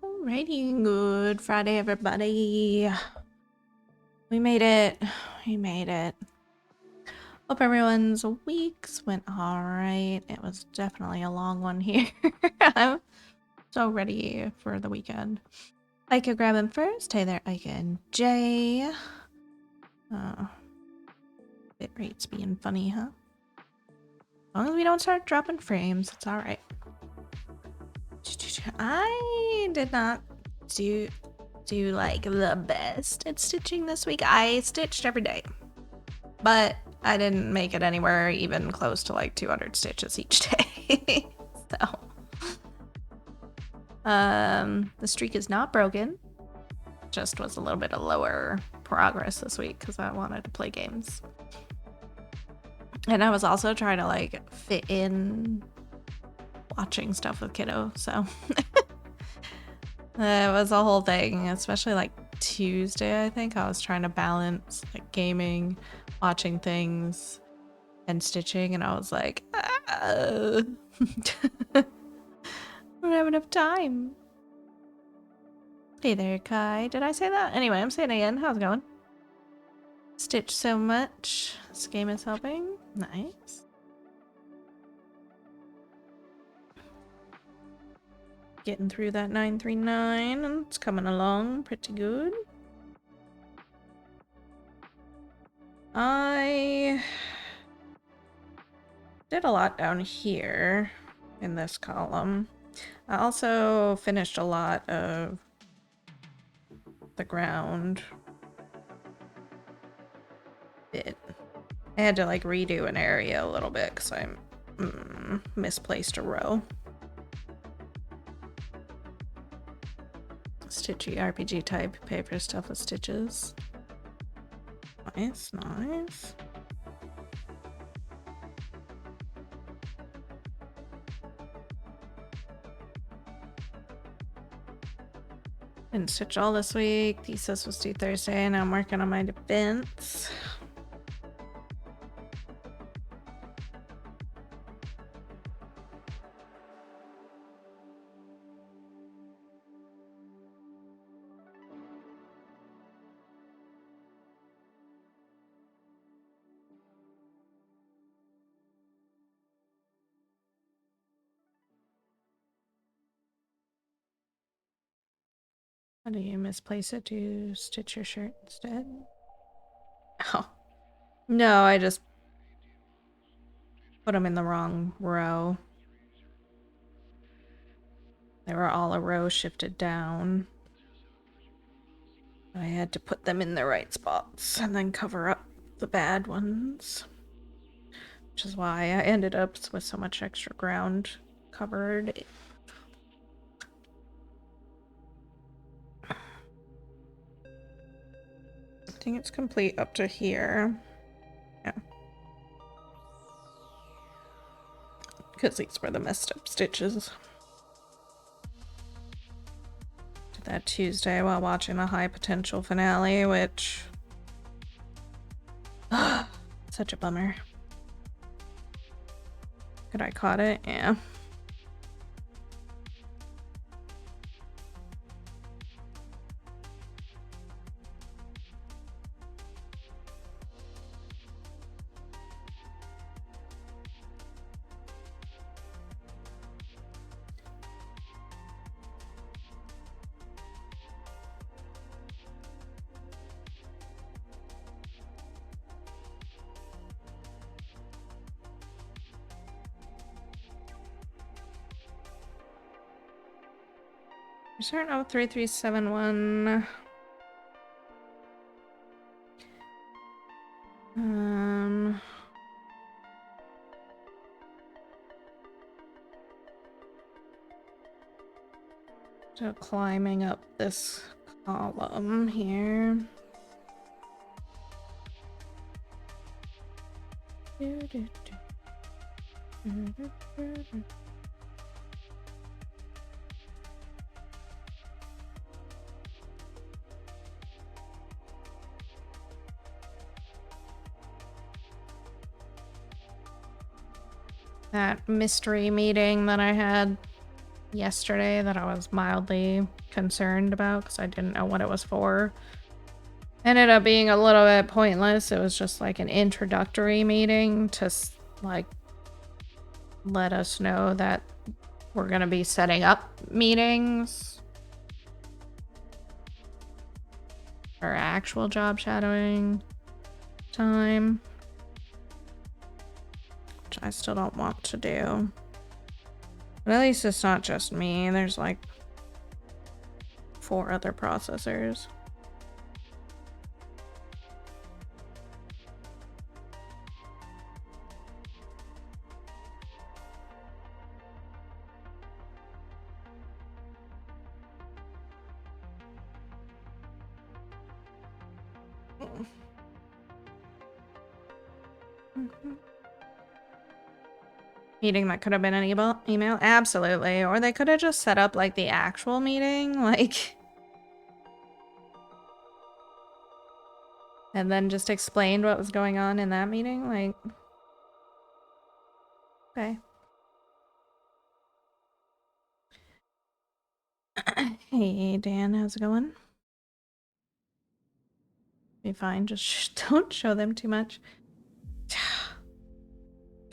Alrighty, good Friday, everybody. We made it. We made it. Hope everyone's weeks went alright. It was definitely a long one here. I'm so ready for the weekend. Ika grabbing first. Hey there, Ika and Jay. Bitrate's being funny, huh? As long as we don't start dropping frames, it's alright. I did not do like the best at stitching this week. I stitched every day, but I didn't make it anywhere even close to like 200 stitches each day. So the streak is not broken, just was a little bit of lower progress this week because I wanted to play games, and I was also trying to like fit in watching stuff with kiddo, so it was a whole thing, especially like Tuesday. I think I was trying to balance like gaming, watching things, and stitching, and I was like, I don't have enough time. Hey there, Kai. Did I say that? Anyway, I'm saying it again. How's it going? Stitch so much. This game is helping. Nice. Getting through that 939, and it's coming along pretty good. I did a lot down here in this column. I also finished a lot of the ground bit. I had to like redo an area a little bit because I misplaced a row. Stitchy RPG type paper stuff with stitches. Nice, nice. Didn't stitch all this week. Thesis was due Thursday, and I'm working on my defense. How do you misplace it? Do you stitch your shirt instead? Oh, No, I just put them in the wrong row. They were all a row shifted down. I had to put them in the right spots and then cover up the bad ones. Which is why I ended up with so much extra ground covered. I think it's complete up to here. Yeah. Because these were the messed up stitches. Did that Tuesday while watching the High Potential finale, which... such a bummer. Could I caught it? Yeah. We're starting out with 3371. So climbing up this column here. That mystery meeting that I had yesterday that I was mildly concerned about because I didn't know what it was for ended up being a little bit pointless. It was just like an introductory meeting to like let us know that we're gonna be setting up meetings for actual job shadowing time, which I still don't want to do. But at least it's not just me. There's like 4 other processors. Meeting that could have been an email? Absolutely. Or they could have just set up like the actual meeting, like, and then just explained what was going on in that meeting. Like, okay. Hey, Dan, how's it going? Be fine. Just don't show them too much.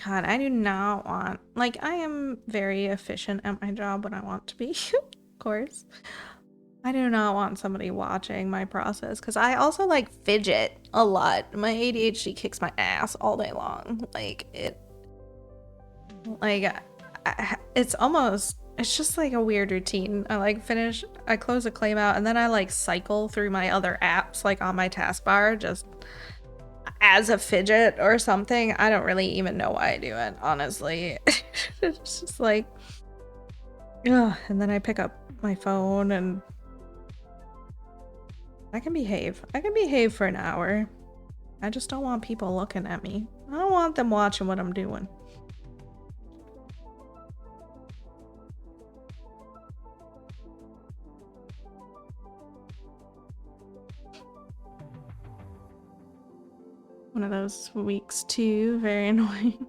God, I do not want... Like, I am very efficient at my job when I want to be, of course. I do not want somebody watching my process, because I also, like, fidget a lot. My ADHD kicks my ass all day long. Like, it... Like, it's almost... It's just, like, a weird routine. I, like, I close a claim out, and then I, like, cycle through my other apps, like, on my taskbar, just... as a fidget or something. I don't really even know why I do it, honestly. It's just like, ugh. And then I pick up my phone and I can behave. I can behave for an hour. I just don't want people looking at me. I don't want them watching what I'm doing. One of those weeks too, very annoying.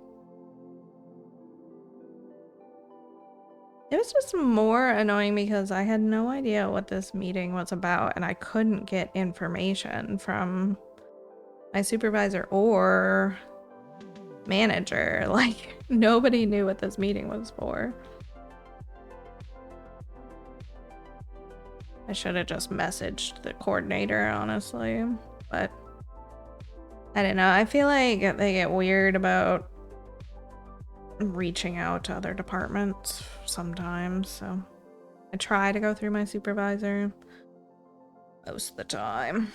It was just more annoying because I had no idea what this meeting was about and I couldn't get information from my supervisor or manager. Like, nobody knew what this meeting was for. I should have just messaged the coordinator, honestly, but I don't know. I feel like they get weird about reaching out to other departments sometimes, so I try to go through my supervisor most of the time.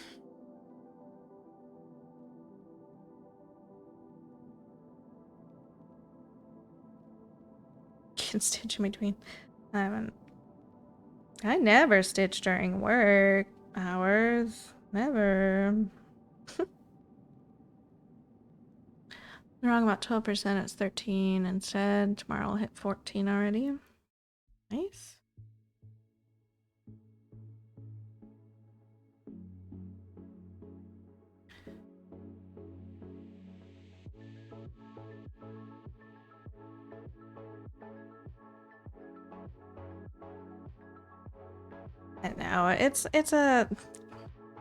Can stitch in between. I never stitch during work hours. Never. Wrong about 12%. It's 13 instead. Tomorrow I'll hit 14 already. Nice. I know it's a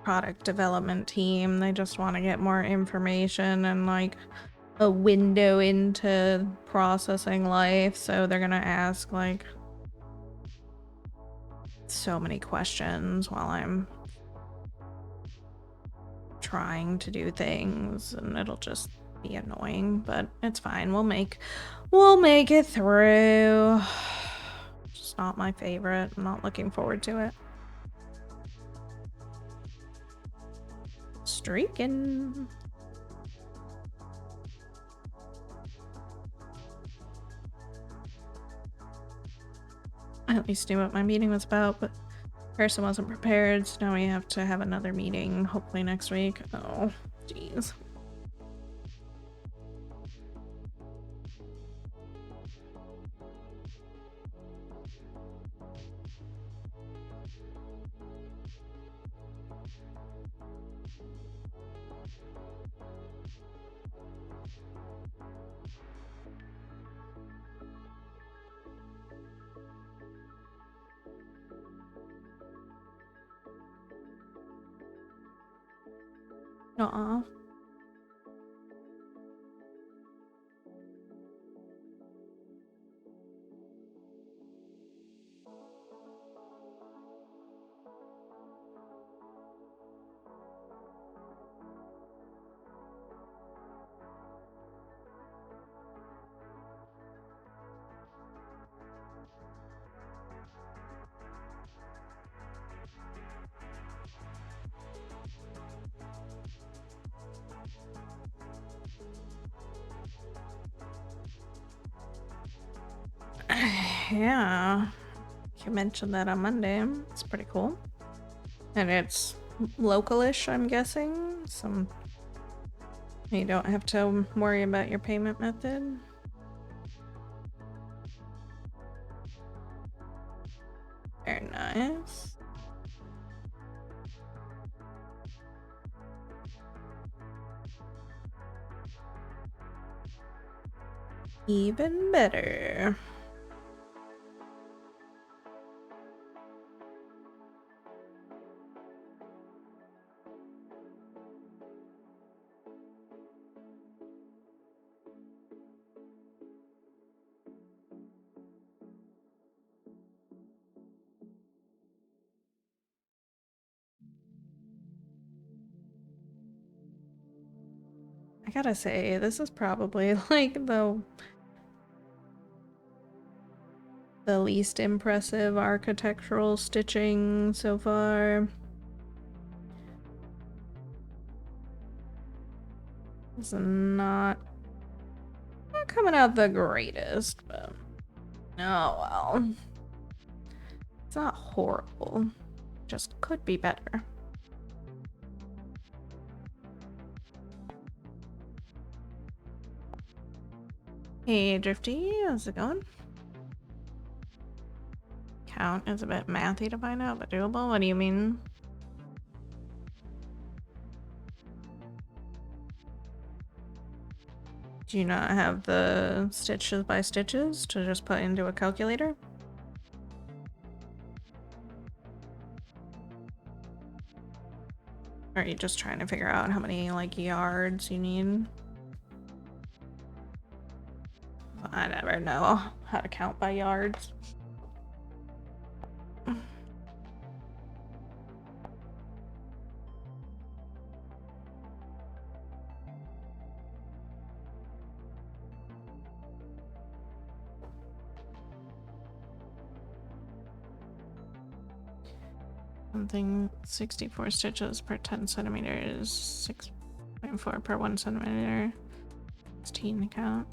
product development team. They just want to get more information and like a window into processing life, so they're gonna ask like so many questions while I'm trying to do things, and it'll just be annoying, but it's fine. We'll make it through. Just not my favorite. I'm not looking forward to it. Streaking. I at least knew what my meeting was about, but person wasn't prepared, so now we have to have another meeting, hopefully next week. Oh, jeez. Aw. Yeah. You mentioned that on Monday. It's pretty cool. And it's localish, I'm guessing. You don't have to worry about your payment method. Very nice. Even better. I gotta say, this is probably like the least impressive architectural stitching so far. It's not coming out the greatest, but oh well. It's not horrible. Just could be better. Hey Drifty, how's it going? Count is a bit mathy to find out, but doable? What do you mean? Do you not have the stitches by stitches to just put into a calculator? Or are you just trying to figure out how many like yards you need? I never know how to count by yards. Something 64 stitches per 10 centimeters, 6.4 per 1 centimeter. 16 count.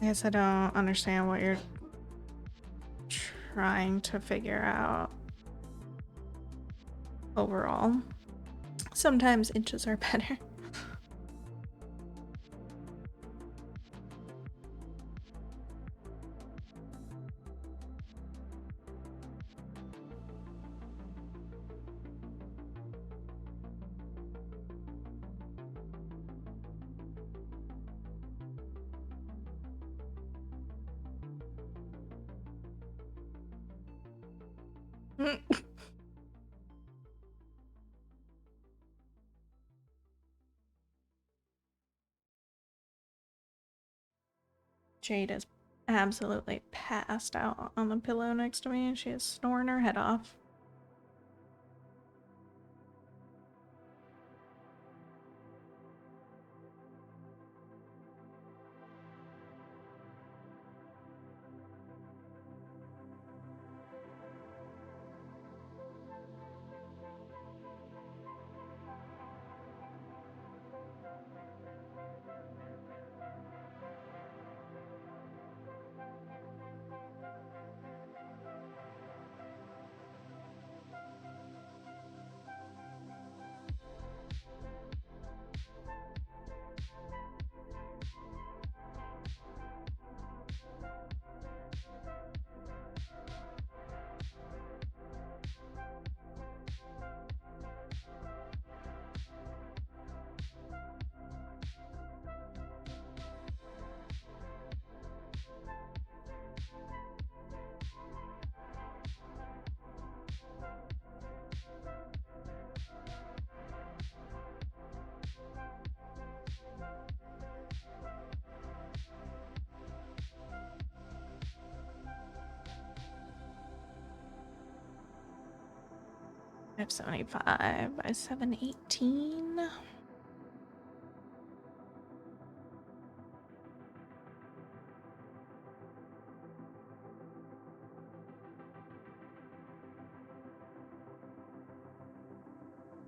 I guess I don't understand what you're trying to figure out overall. Sometimes inches are better. Jade is absolutely passed out on the pillow next to me and she is snoring her head off. I have 75 by 718.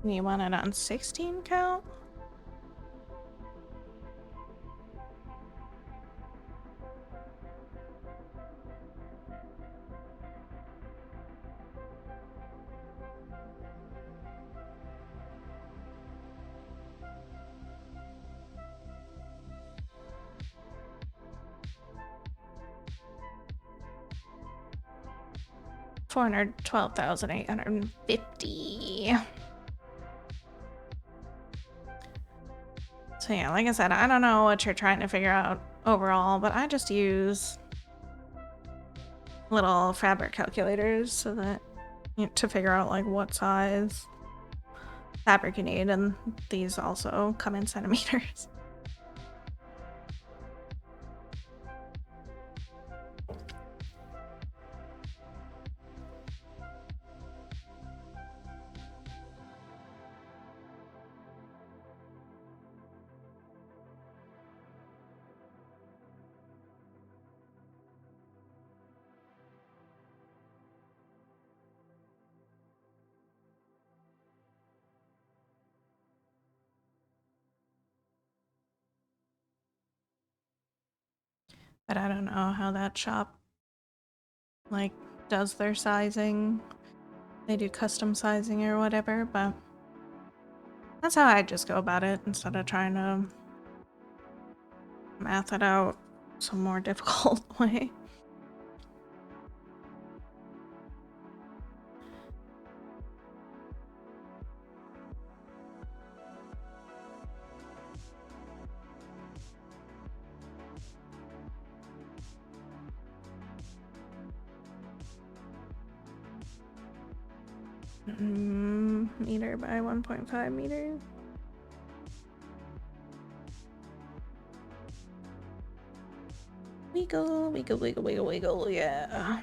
You want it on 16 count? $412,850. So yeah, like I said, I don't know what you're trying to figure out overall, but I just use little fabric calculators so that to figure out like what size fabric you need, and these also come in centimeters. But I don't know how that shop like does their sizing. They do custom sizing or whatever, but that's how I just go about it instead of trying to math it out some more difficult way. Meter by 1.5 meters. Wiggle, wiggle, wiggle, wiggle, wiggle, yeah.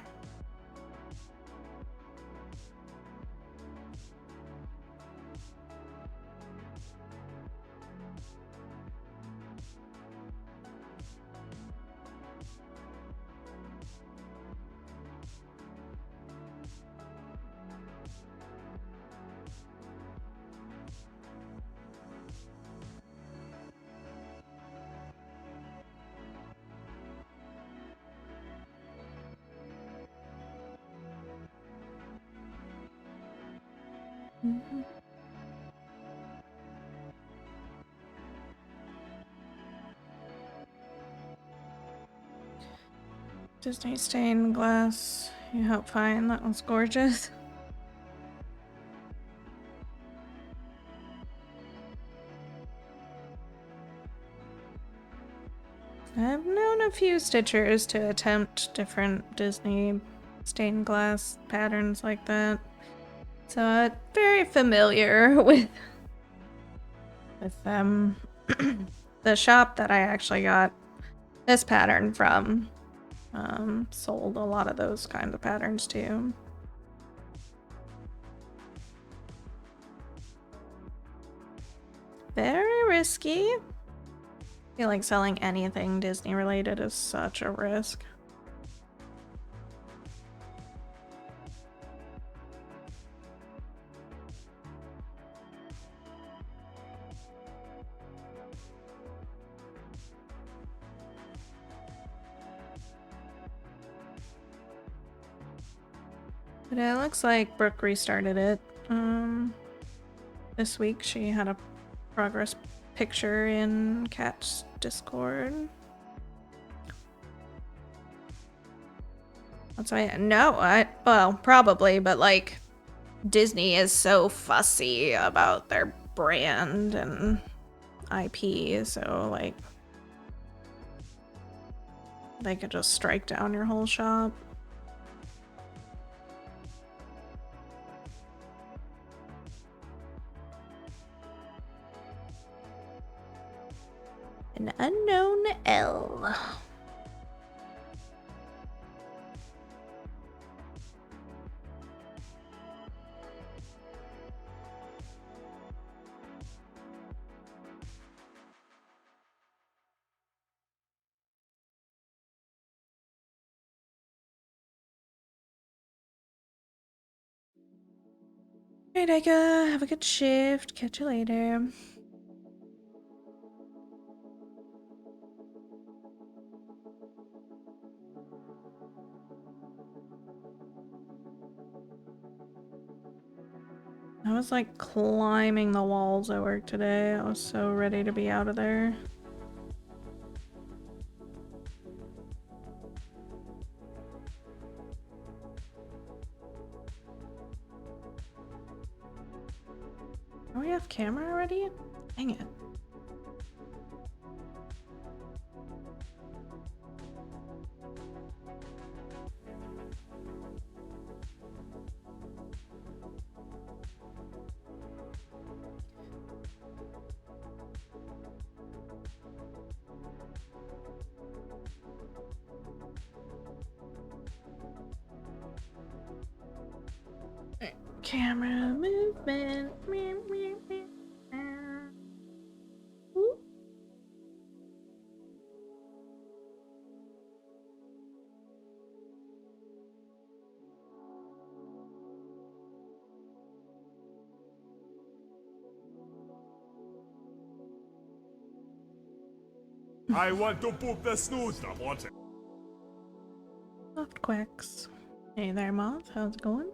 Disney stained glass. You helped find that one's gorgeous. I've known a few stitchers to attempt different Disney stained glass patterns like that. So I'm very familiar with them. The shop that I actually got this pattern from sold a lot of those kinds of patterns too. Very risky. I feel like selling anything Disney related is such a risk. But it looks like Brooke restarted it. This week she had a progress picture in Cat's Discord. That's why well, probably, but like Disney is so fussy about their brand and IP, so like they could just strike down your whole shop. An unknown L. Alright, Ika, have a good shift. Catch you later. I was like climbing the walls at work today. I was so ready to be out of there. Are we off camera already? Dang it. Camera movement. I want to poop the snooze, the water. Soft quacks. Hey there, Moth. How's it going?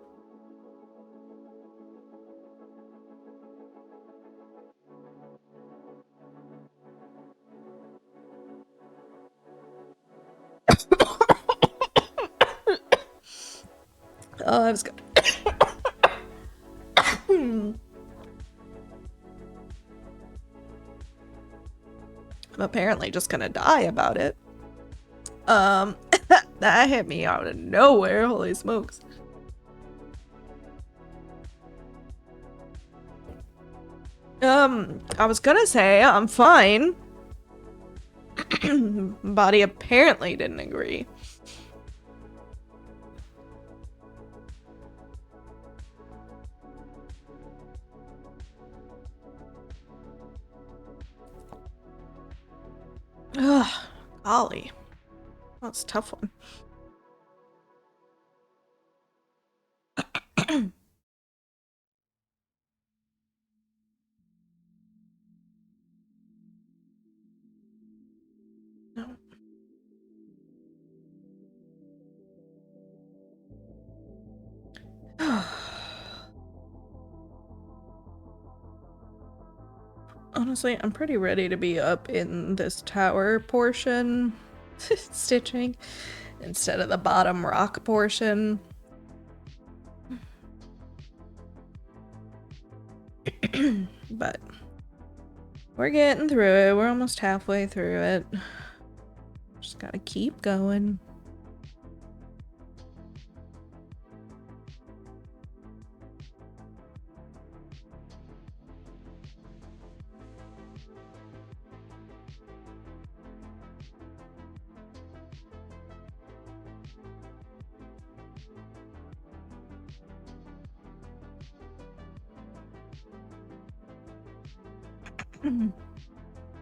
Oh, I was good. I'm apparently just gonna die about it. That hit me out of nowhere. Holy smokes. I was gonna say I'm fine. Body apparently didn't agree. Ugh, golly. That's a tough one. No. Honestly, I'm pretty ready to be up in this tower portion stitching instead of the bottom rock portion. But we're getting through it. We're almost halfway through it. Just gotta keep going.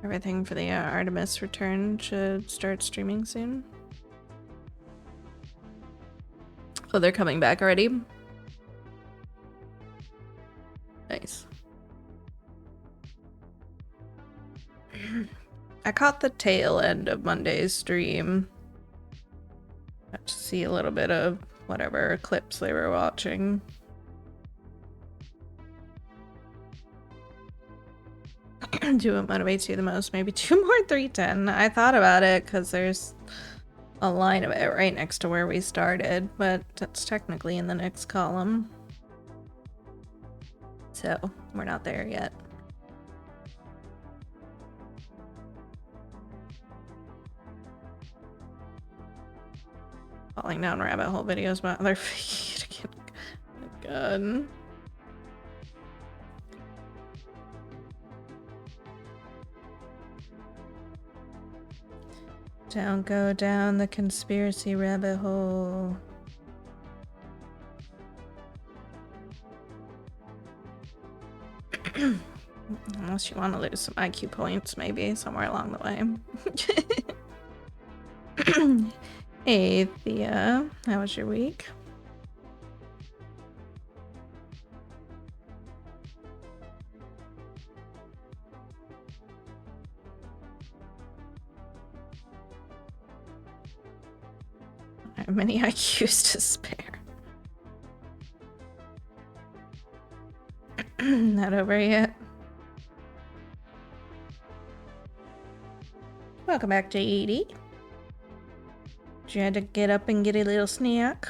Everything for the Artemis return should start streaming soon. Oh, they're coming back already? Nice. I caught the tail end of Monday's stream. Got to see a little bit of whatever clips they were watching. Do what motivates you the most? Maybe 2 more 310. I thought about it because there's a line of it right next to where we started, but that's technically in the next column. So we're not there yet. Falling down rabbit hole videos about other feet. Oh my god. Don't go down the conspiracy rabbit hole. Unless you want to lose some IQ points, maybe, somewhere along the way. Hey, Thea. How was your week? I have many IQs to spare. Not over yet. Welcome back to Edie. Did you have to get up and get a little snack?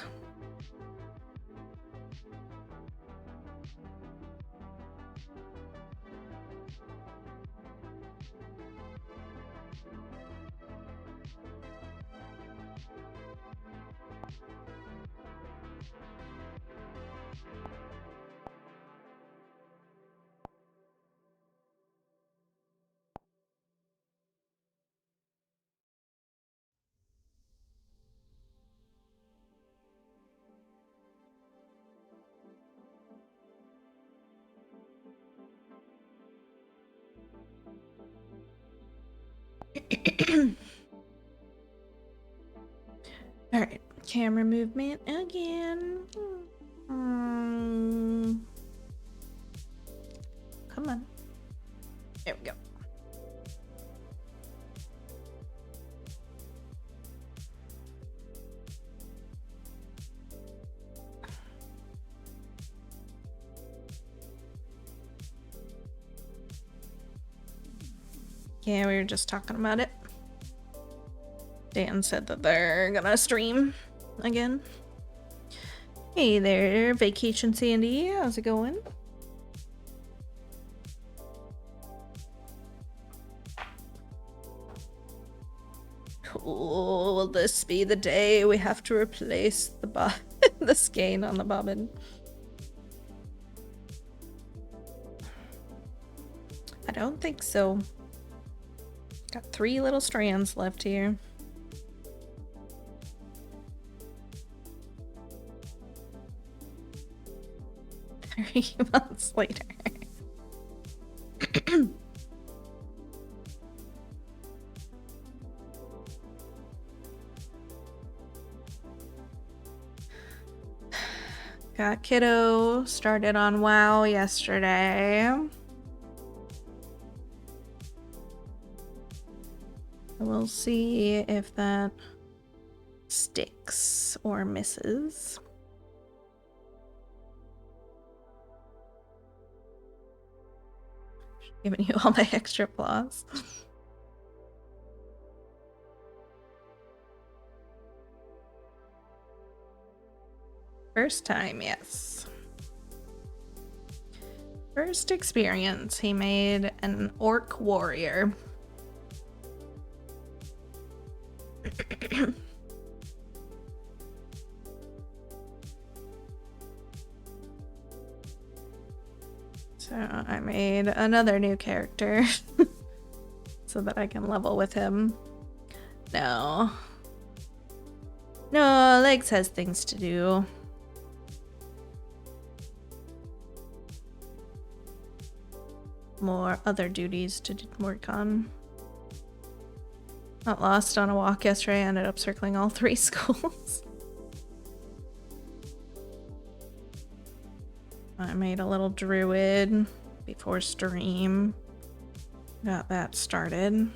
Alright, camera movement again. Come on. There we go. Yeah, we were just talking about it. Dan said that they're gonna stream again. Hey there, Vacation Sandy. How's it going? Cool. Will this be the day we have to replace the the skein on the bobbin? I don't think so. Got 3 little strands left here. 3 months later. Got kiddo started on WoW yesterday. We'll see if that sticks or misses. Giving you all my extra applause. First time, yes. First experience, he made an orc warrior. So I made another new character so that I can level with him. No. No, Legs has things to do. More other duties to work on. Got lost on a walk yesterday. I ended up circling all 3 schools. I made a little druid before stream. Got that started.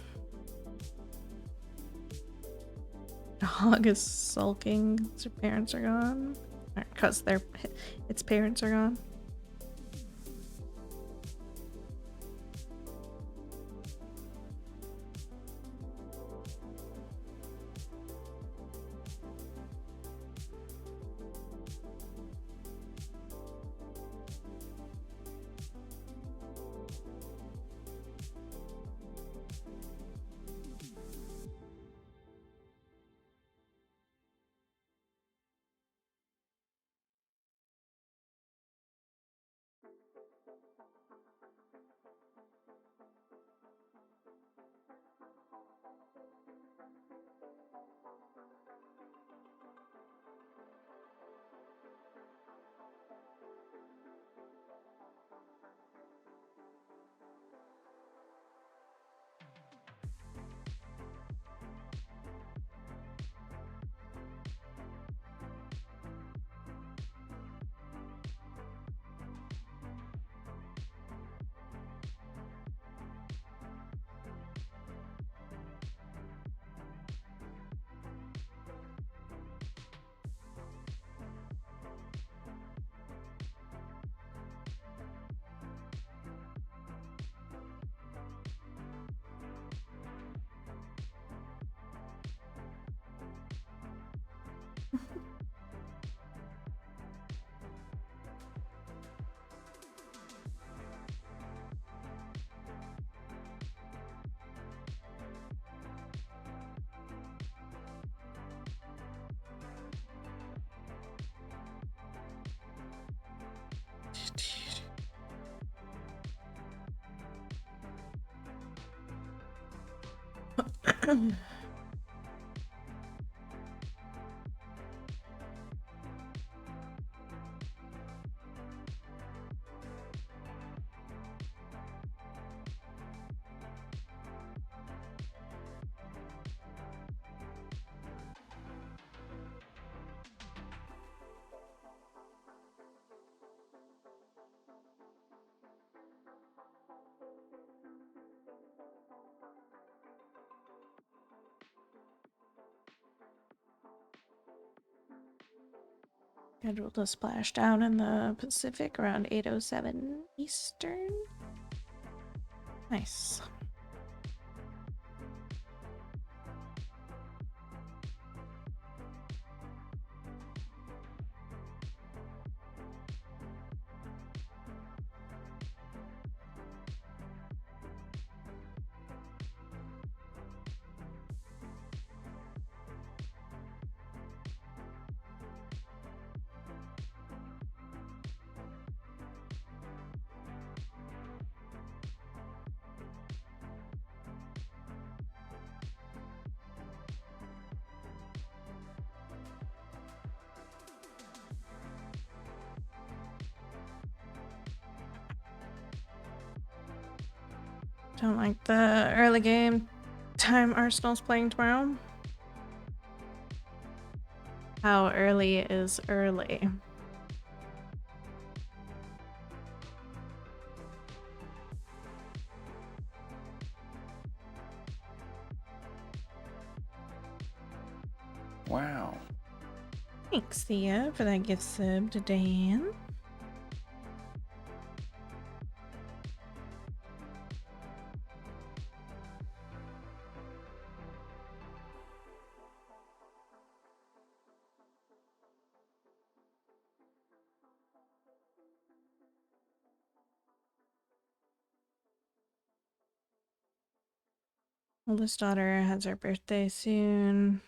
Dog is sulking because her parents are gone. Because its parents are gone. Scheduled to splash down in the Pacific around 8:07 Eastern. Nice. Don't like the early game time Arsenal's playing tomorrow. How early is early? Wow. Thanks, Thea, for that gift sub to Dan. Oldest daughter has her birthday soon.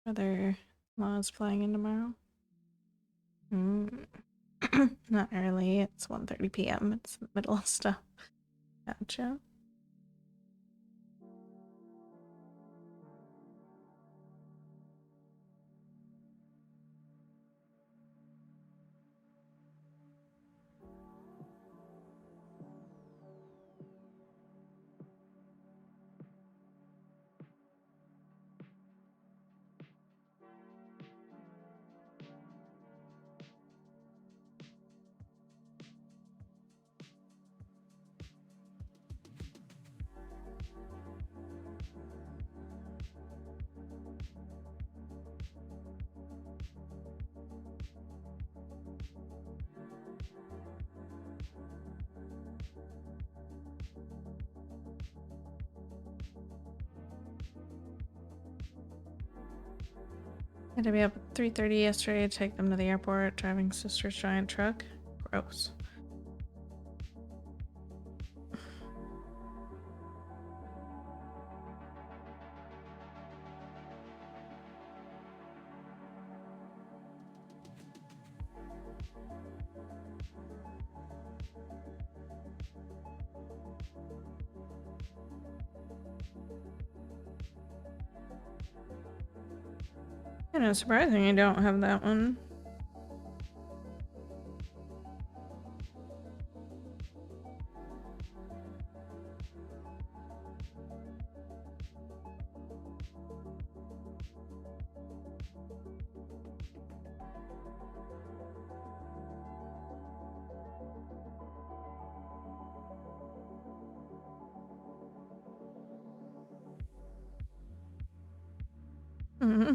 Brother-in-law is flying in tomorrow. Not early. It's 1:30 p.m. It's the middle of stuff. Gotcha. Had to be up at 3:30 yesterday to take them to the airport, driving sister's giant truck. Gross. Kind of surprising I don't have that one. Mm-hmm.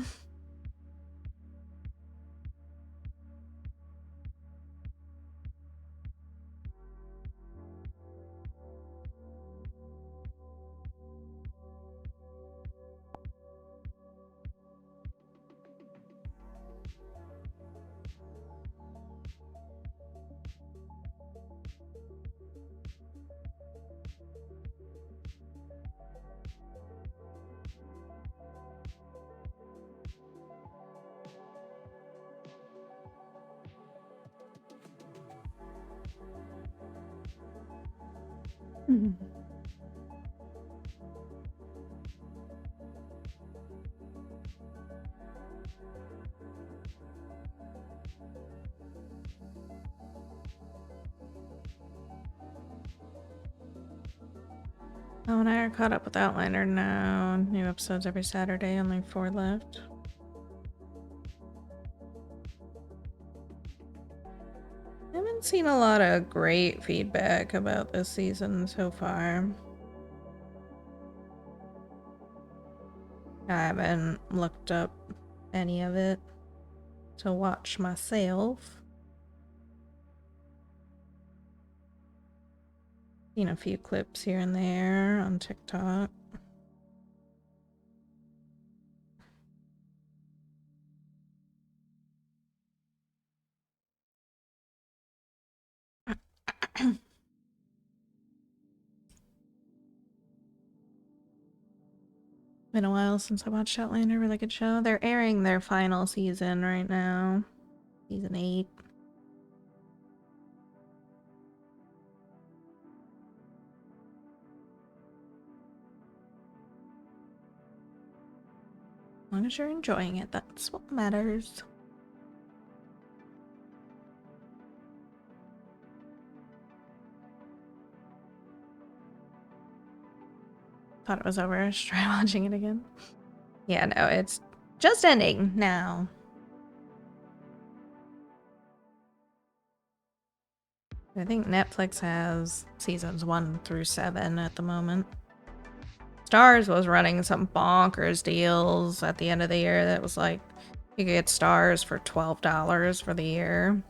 Oh, and I are caught up with Outliner now. New episodes every Saturday, only 4 left. I haven't seen a lot of great feedback about this season so far. I haven't looked up any of it to watch myself. Seen a few clips here and there on TikTok. Been a while since I watched Outlander. Really good show. They're airing their final season right now. Season 8. As long as you're enjoying it, that's what matters. Thought it was over. Should try watching it again. Yeah, no, it's just ending now. I think Netflix has seasons 1 through 7 at the moment. Stars was running some bonkers deals at the end of the year that was like, you could get Stars for $12 for the year.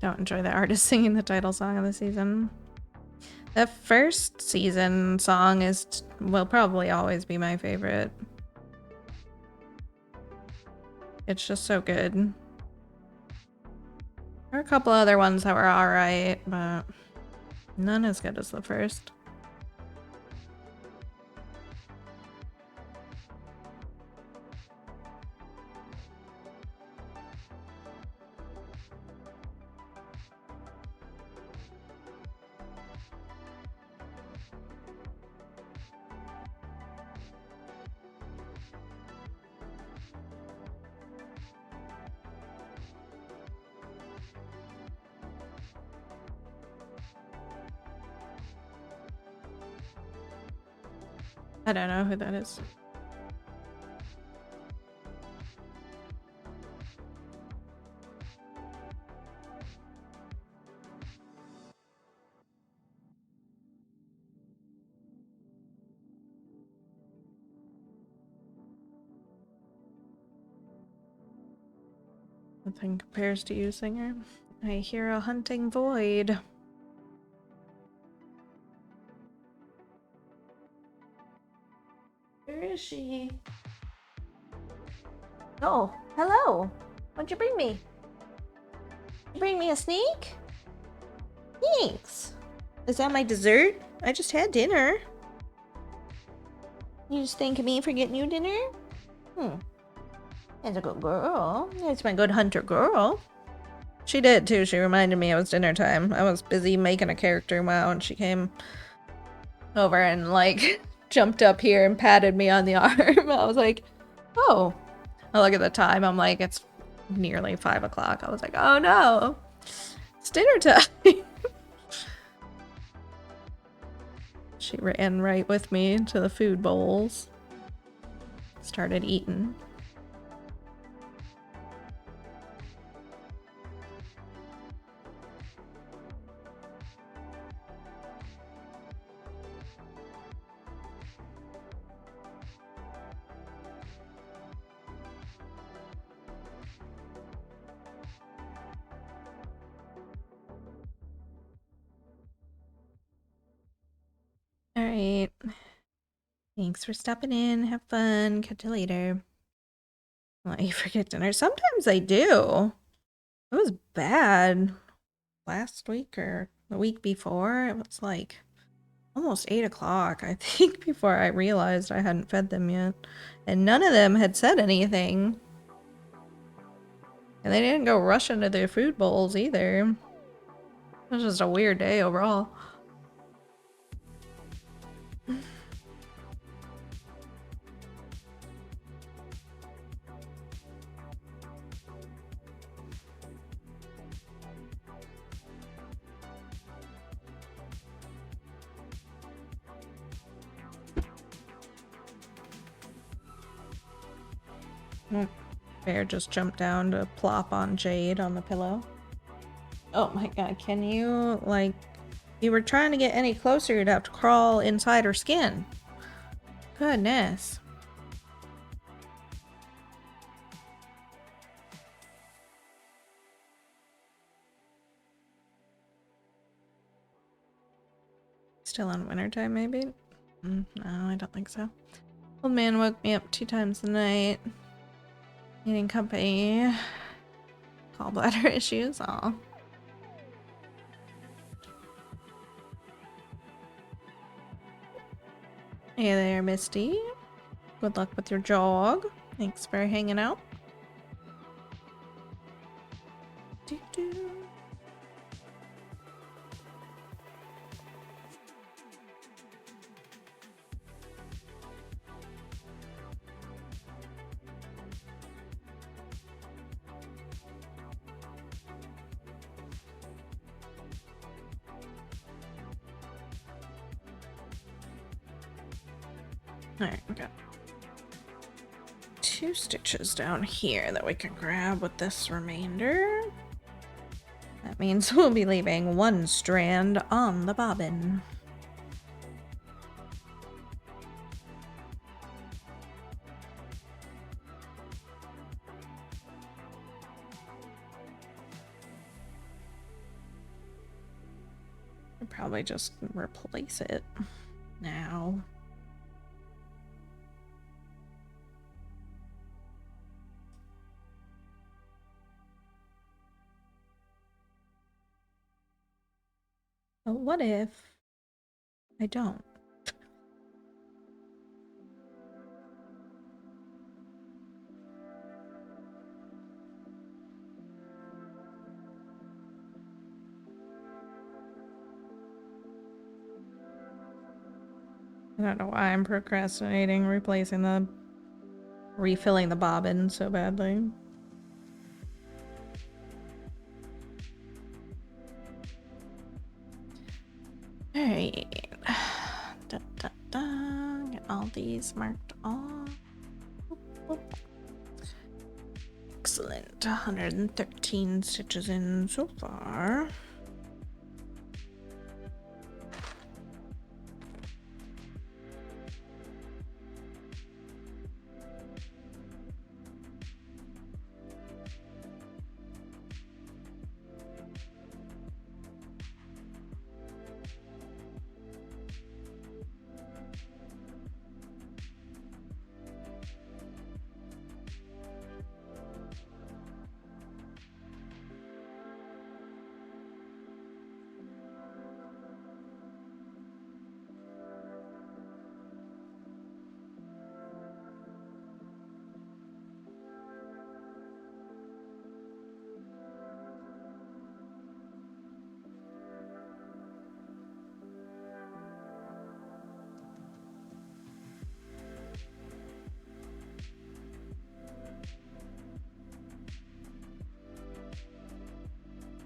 Don't enjoy the artist singing the title song of the season. The first season song will probably always be my favorite. It's just so good. There are a couple other ones that were alright, but none as good as the first. I don't know who that is. Nothing compares to you, singer. I hear a hunting void. Where is she? Oh, hello. What'd you bring me? You bring me a snake? Thanks. Is that my dessert? I just had dinner. You just thank me for getting you dinner? That's a good girl. That's my good hunter girl. She did too. She reminded me it was dinner time. I was busy making a character WoW and she came over and like jumped up here and patted me on the arm. I was like, oh. I look at the time. I'm like, it's nearly 5 o'clock. I was like, oh no. It's dinner time. She ran right with me to the food bowls. Started eating. Alright. Thanks for stopping in. Have fun. Catch you later. Well, you forget dinner. Sometimes I do. It was bad last week or the week before. It was like almost 8 o'clock, I think, before I realized I hadn't fed them yet. And none of them had said anything. And they didn't go rushing to their food bowls either. It was just a weird day overall. Bear just jumped down to plop on Jade on the pillow. Oh my god, can you, like, you were trying to get any closer, you'd have to crawl inside her skin. Goodness. Still on wintertime, maybe? No, I don't think so. Old man woke me up 2 times a night. Needing company. Gallbladder issues. Aw. Hey there, Misty. Good luck with your jog. Thanks for hanging out. Doo-doo. Alright, we got 2 stitches down here that we can grab with this remainder. That means we'll be leaving 1 strand on the bobbin. I'd probably just replace it now. But what if I don't? I don't know why I'm procrastinating refilling the bobbin so badly. Alright. Da, da, da. Get all these marked off. Boop, boop. Excellent. 113 stitches in so far.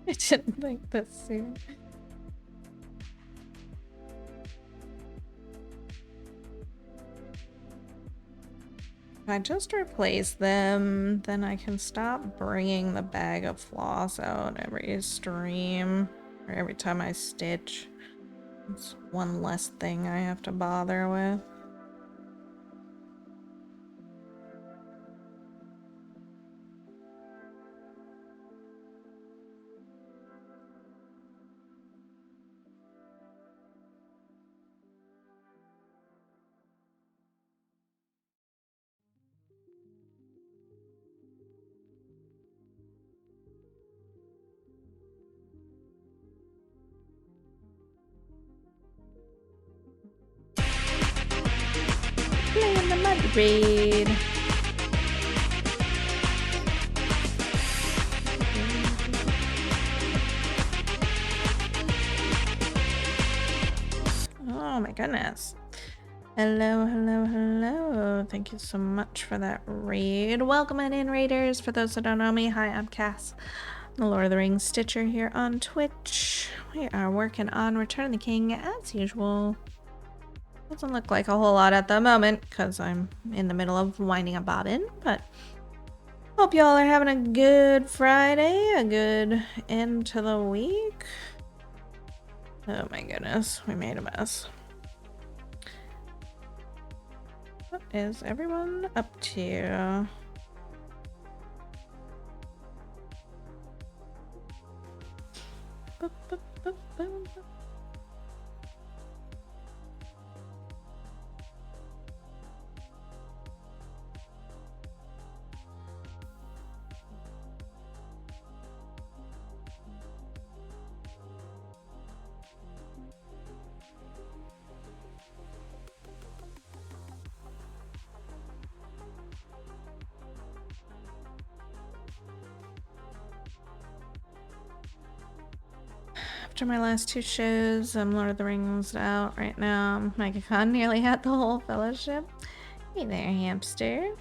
I didn't think this soon. If I just replace them, then I can stop bringing the bag of floss out every stream or every time I stitch. It's one less thing I have to bother with. Playing the mud raid. Oh my goodness. Hello, hello, hello. Thank you so much for that raid. Welcome in, raiders. For those that don't know me, hi, I'm Cass, the Lord of the Rings Stitcher here on Twitch. We are working on Return of the King as usual. Doesn't look like a whole lot at the moment because I'm in the middle of winding a bobbin, but hope y'all are having a good Friday, a good end to the week. Oh my goodness, we made a mess. What is everyone up to? Boop, boop, boop, boop. After my last two shows, Lord of the Rings out right now. MicroCon nearly had the whole fellowship. Hey there, hamster.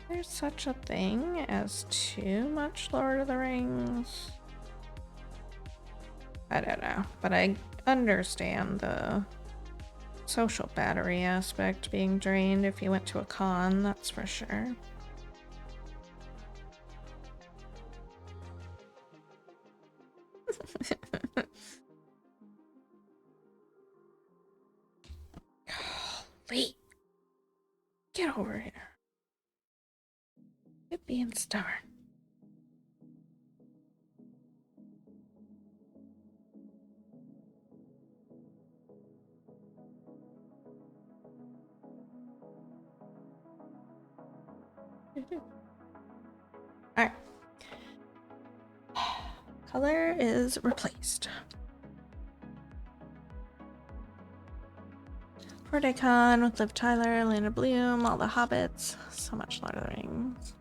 There's such a thing as too much Lord of the Rings. I don't know, but I understand the social battery aspect being drained if you went to a con, that's for sure. Wait, get over here. Radiant Star. Alright. Color is replaced. Pordicon with Liv Tyler, Land of Bloom, all the hobbits. So much Lord of the Rings.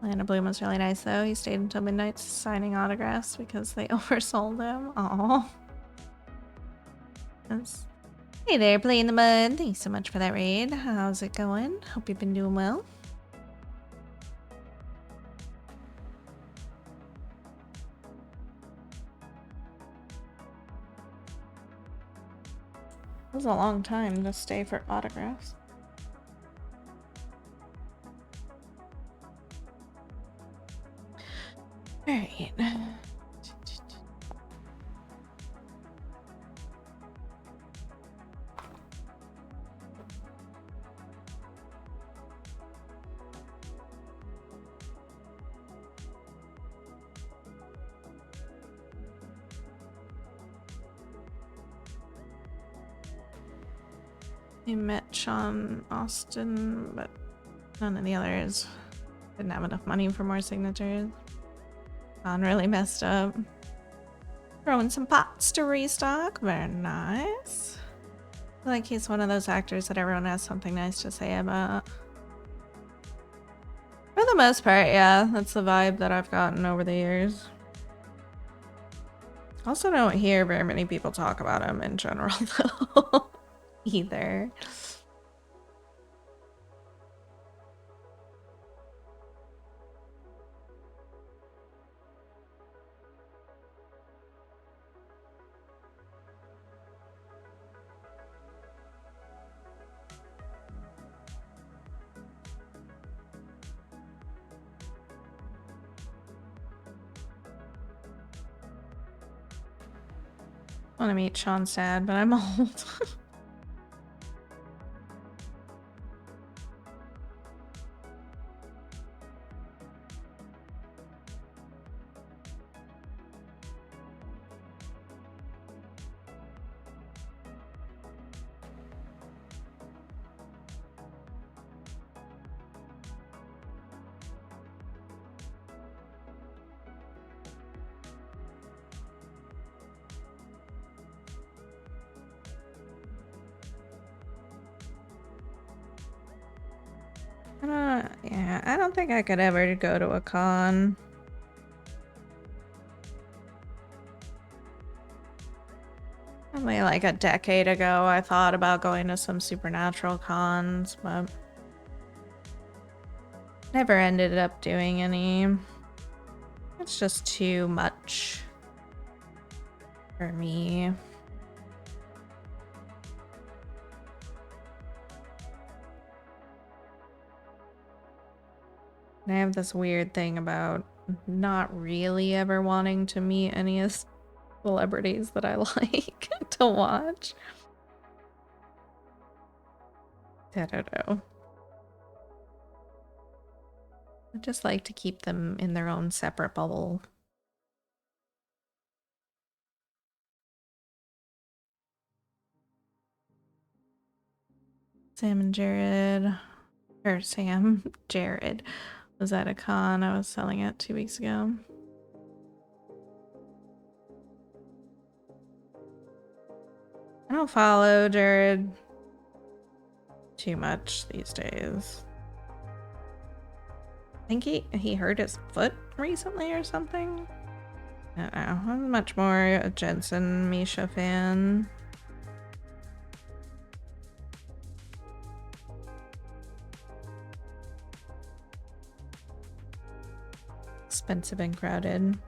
Land of Bloom was really nice though. He stayed until midnight signing autographs because they oversold him. Aww. Yes. Hey there, Play in the Mud. Thanks so much for that raid. How's it going? Hope you've been doing well. It was a long time to stay for autographs. Alright. I met Sean Austin, but none of the others didn't have enough money for more signatures. Sean really messed up. Throwing some pots to restock. Very nice. I feel like he's one of those actors that everyone has something nice to say about. For the most part, yeah. That's the vibe that I've gotten over the years. Also don't hear very many people talk about him in general, though. Either. I want to meet Sean's dad, but I'm old. Yeah, I don't think I could ever go to a con. Only like a decade ago, I thought about going to some supernatural cons, but never ended up doing any. It's just too much for me. I have this weird thing about not really ever wanting to meet any of the celebrities that I like to watch. I don't know. I just like to keep them in their own separate bubble. Sam, Jared was at a con. I was selling it 2 weeks ago. I don't follow Jared too much these days. I think he hurt his foot recently or something. I don't know. I'm much more a Jensen Misha fan. Expensive and crowded.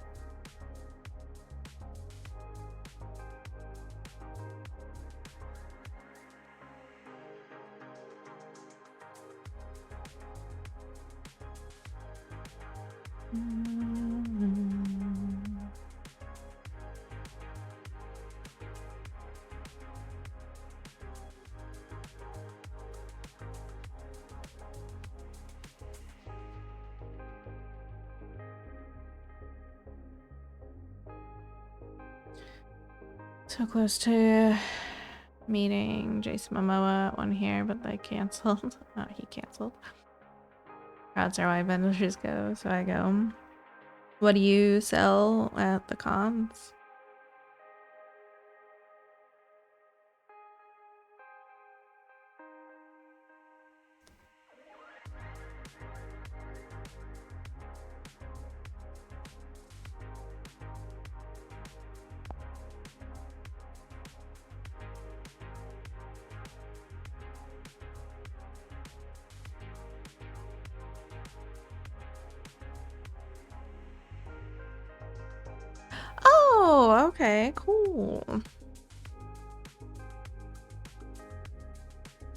So close to meeting Jason Momoa at one here, but they canceled. Oh, he canceled. Crowds are why vendors go, so I go. What do you sell at the cons? Oh, okay, cool.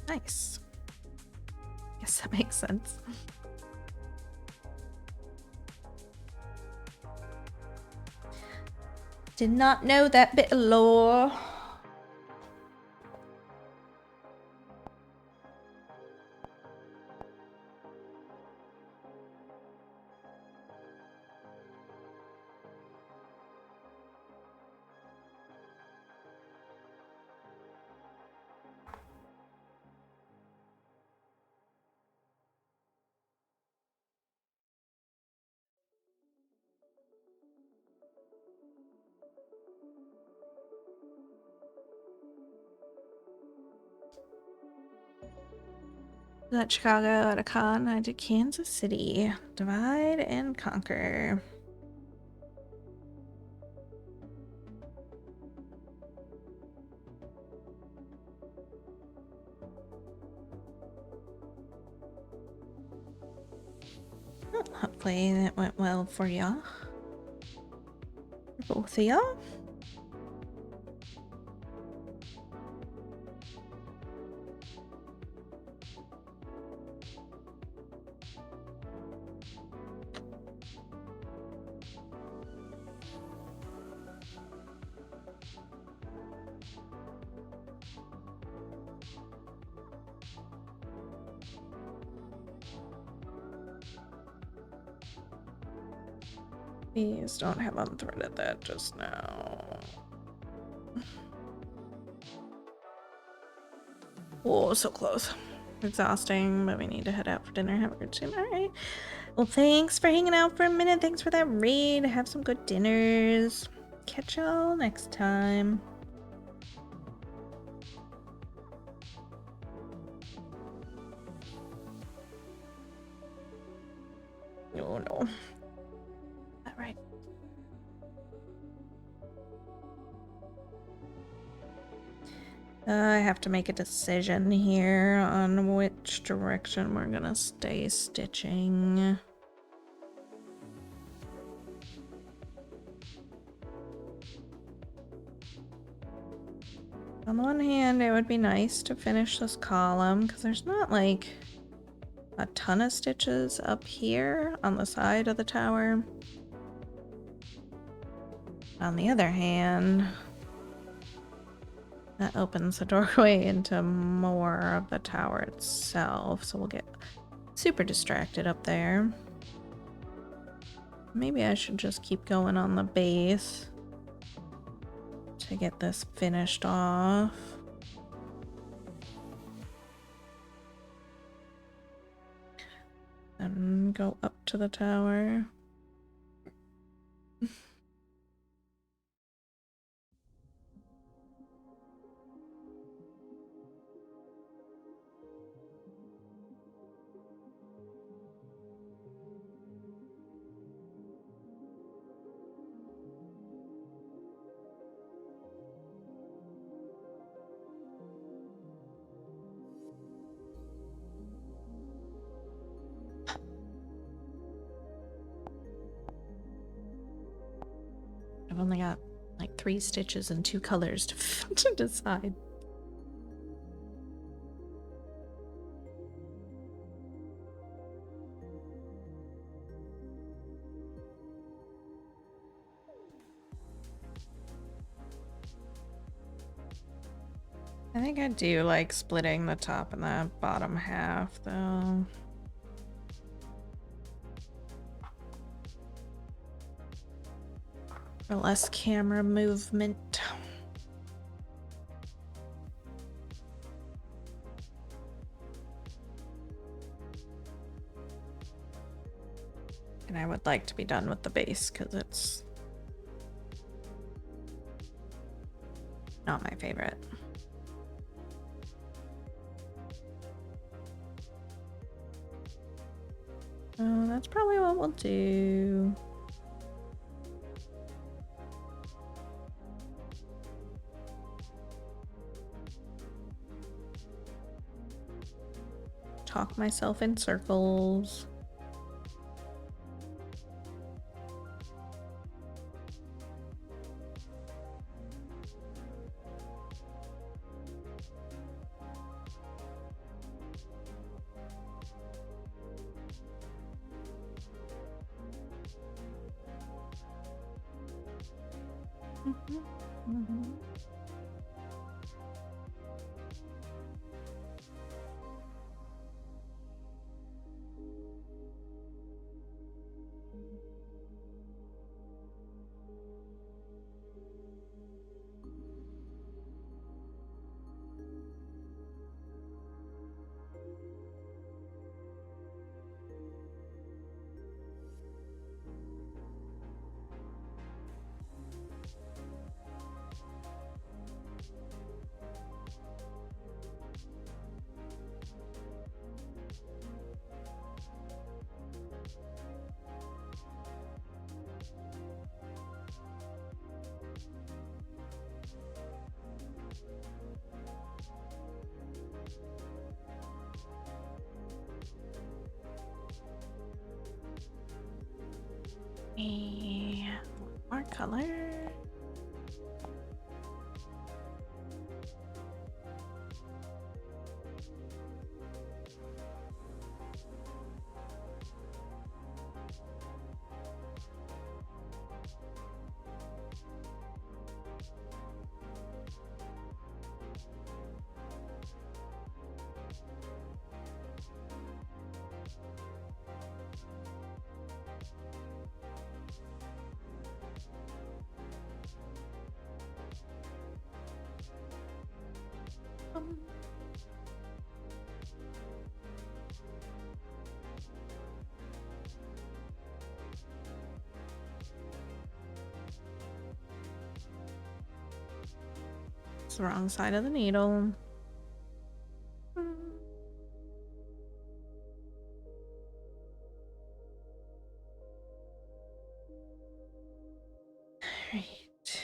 Nice. Guess that makes sense. Did not know that bit of lore. At Chicago at a con, I did Kansas City. Divide and conquer. Well, hopefully that went well for y'all. Both of y'all. Please don't have unthreaded that just now. Oh, so close. Exhausting, but we need to head out for dinner. Have a good time. All right. Well, thanks for hanging out for a minute. Thanks for that raid. Have some good dinners. Catch y'all next time. Oh no. All right. I have to make a decision here on which direction we're gonna stay stitching. On the one hand, it would be nice to finish this column because there's not like a ton of stitches up here on the side of the tower. On the other hand, that opens the doorway into more of the tower itself, so we'll get super distracted up there. Maybe I should just keep going on the base to get this finished off. And go up to the tower. I've only got like 3 stitches and 2 colors to decide. I think I do like splitting the top and the bottom half though. For less camera movement. And I would like to be done with the base because it's not my favorite. So that's probably what we'll do. Talk myself in circles. More color. It's the wrong side of the needle. Right.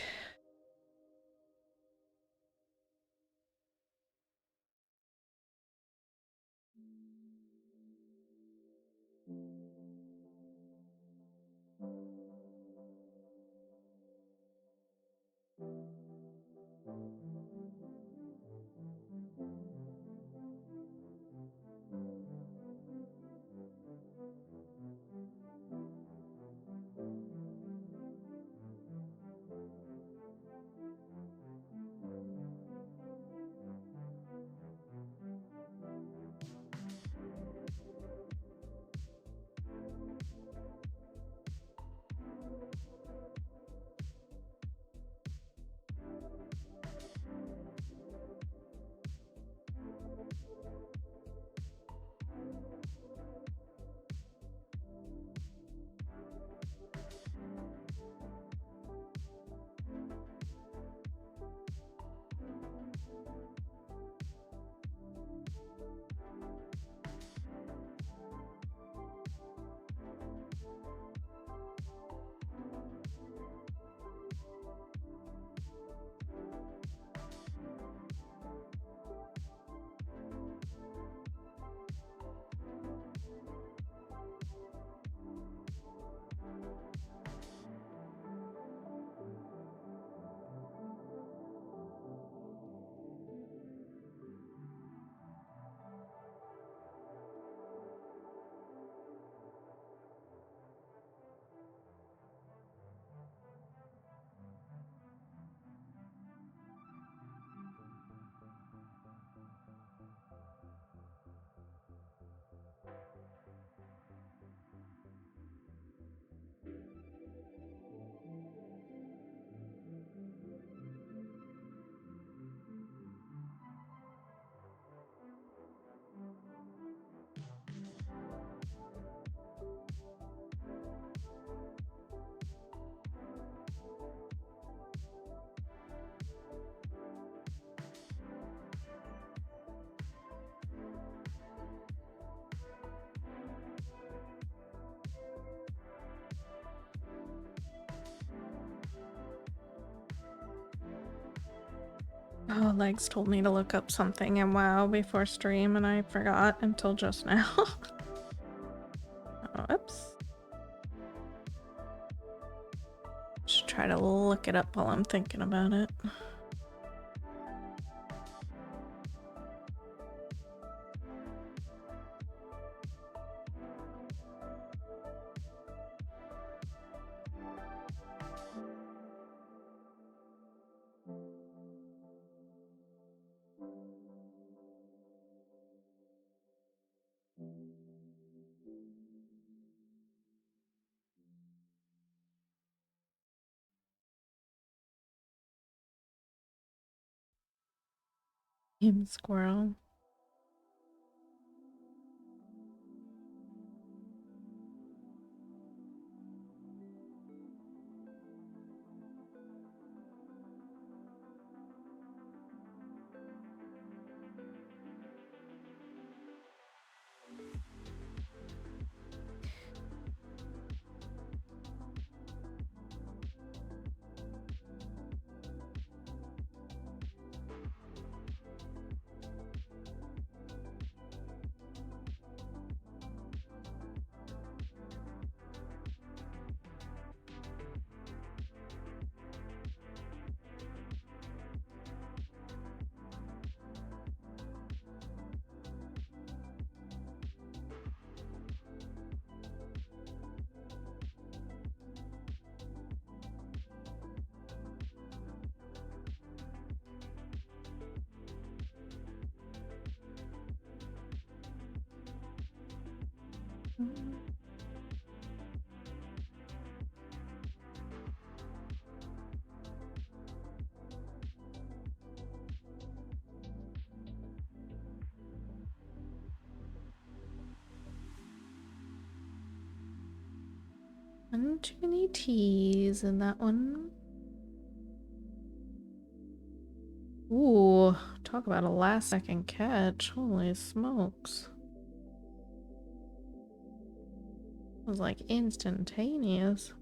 Oh, Legs told me to look up something in WoW before stream and I forgot until just now. Oh, oops. Should try to look it up while I'm thinking about it. Game squirrel. Too many T's in that one. Ooh, talk about a last second catch. Holy smokes. It was like instantaneous.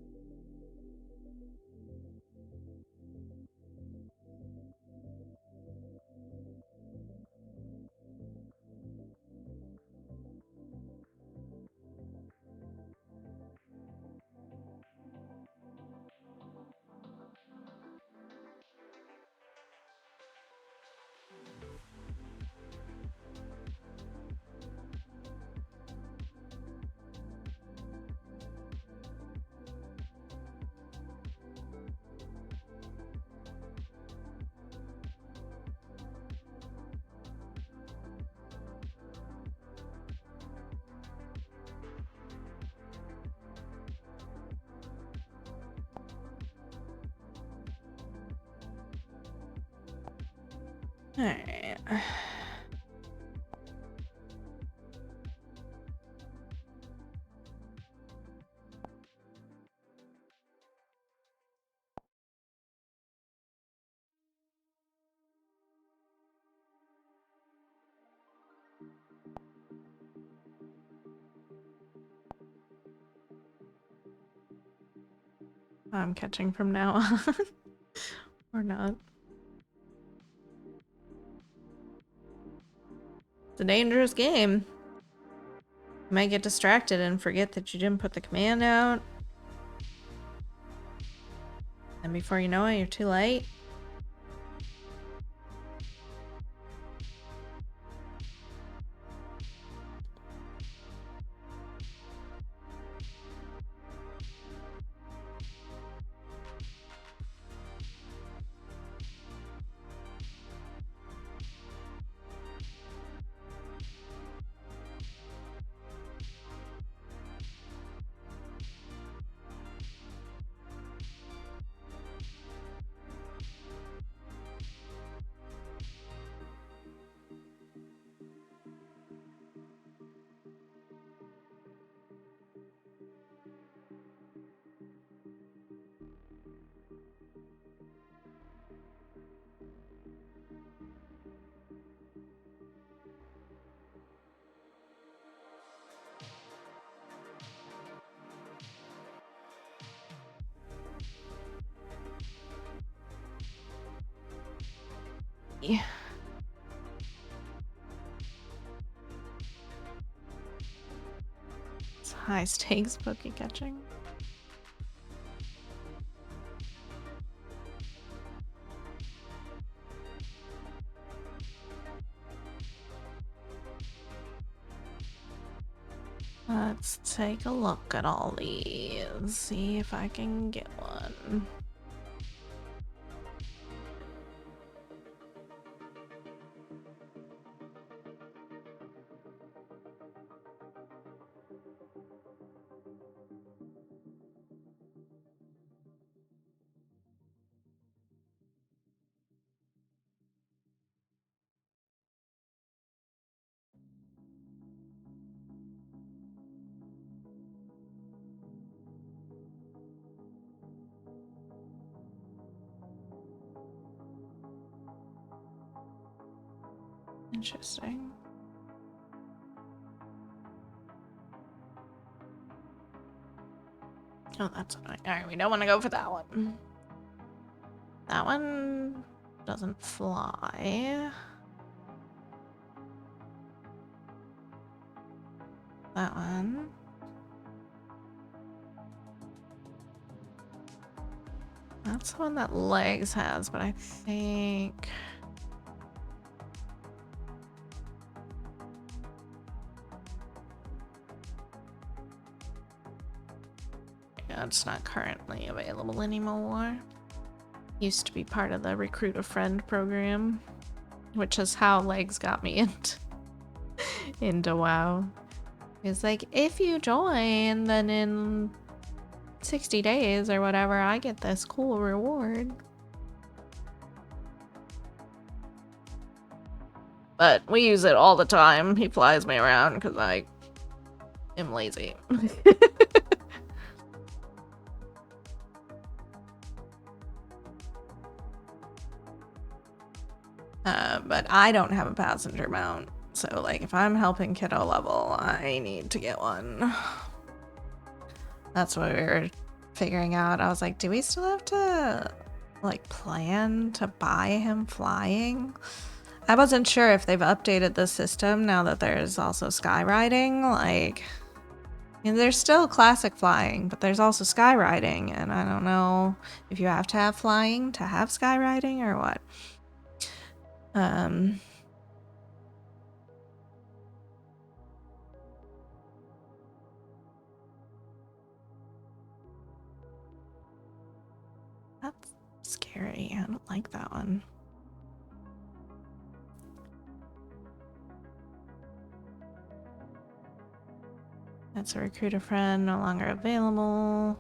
Alright. I'm catching from now on. Or not. It's a dangerous game. You might get distracted and forget that you didn't put the command out. And before you know it, you're too late. It's high stakes poke catching. Let's take a look at all these. See if I can get one. Interesting. Oh, that's annoying. Alright, we don't want to go for that one. That one doesn't fly. That one. That's the one that Legs has, but I think... yeah, it's not currently available anymore. Used to be part of the Recruit a Friend program, which is how Legs got me into WoW. It's like, if you join, then in 60 days or whatever, I get this cool reward. But we use it all the time. He flies me around because I am lazy. But I don't have a passenger mount. So, like, if I'm helping kiddo level, I need to get one. That's what we were figuring out. I was like, do we still have to, like, plan to buy him flying? I wasn't sure if they've updated the system now that there's also skywriting. Like, there's still classic flying, but there's also skywriting, and I don't know if you have to have flying to have skywriting or what. That's scary. I don't like that one. That's a Recruit a Friend, no longer available.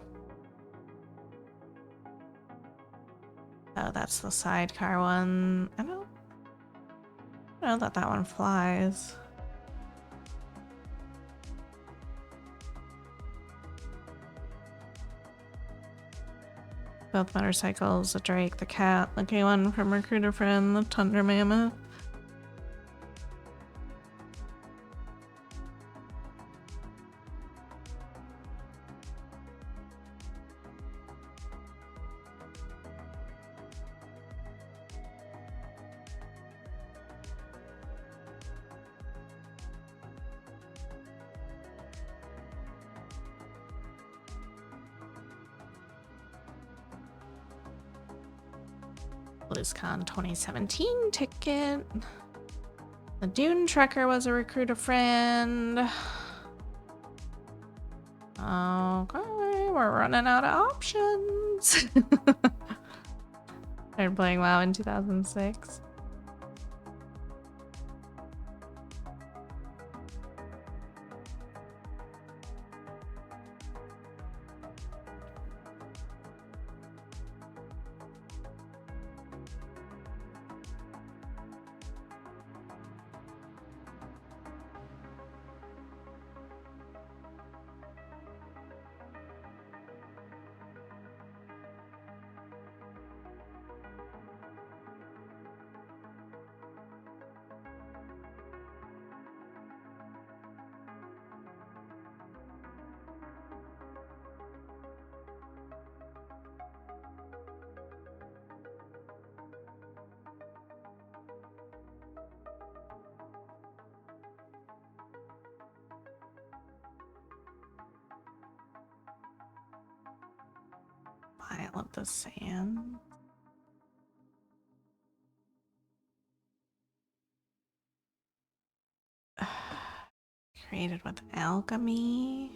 Oh, that's the sidecar one. I don't know that that one flies. Both motorcycles, the Drake, the Cat, the K1 from Recruit a Friend, the Tundra Mammoth. BlizzCon 2017 ticket. The Dune Trekker was a Recruit a Friend. Okay, we're running out of options. Started playing WoW in 2006. Isle of the Sand. Created with alchemy.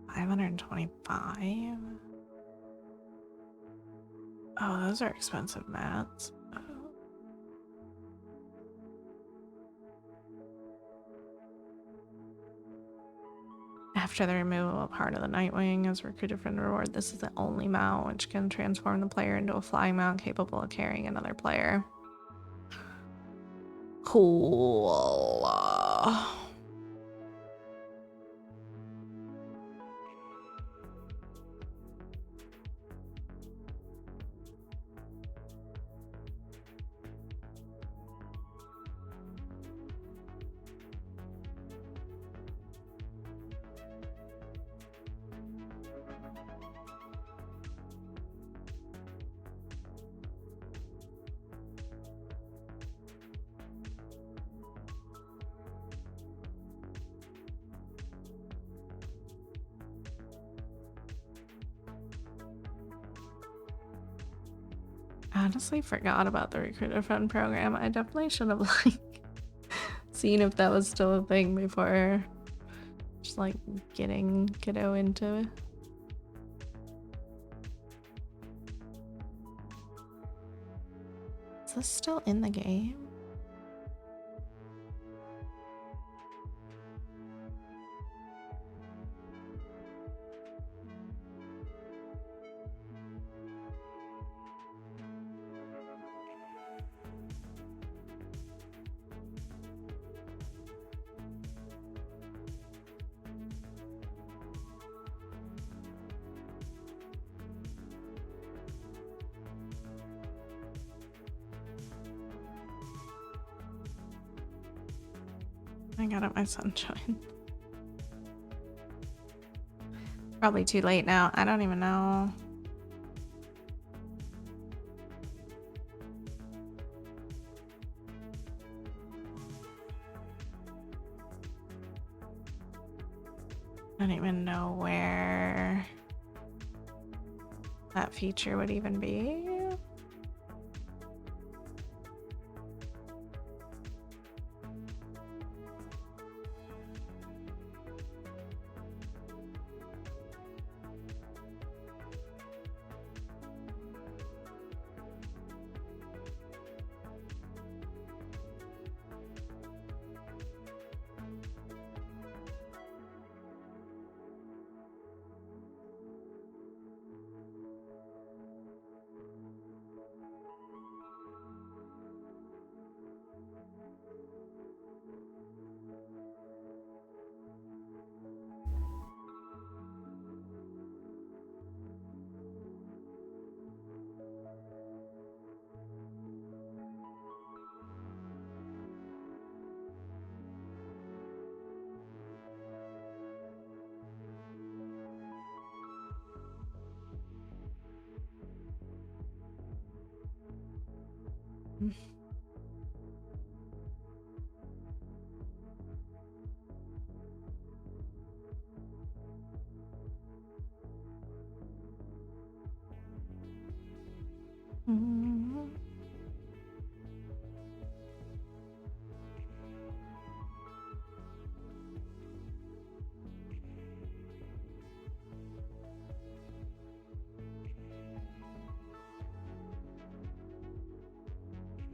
525. Oh, those are expensive mats. After the removal of part of the Nightwing as recruited from the reward, this is the only mount which can transform the player into a flying mount capable of carrying another player. Cool. I honestly forgot about the Recruiter Fund program. I definitely should have seen if that was still a thing before just getting kiddo into it. Is this still in the game? I got up my sunshine. Probably too late now. I don't even know. I don't even know where that feature would even be.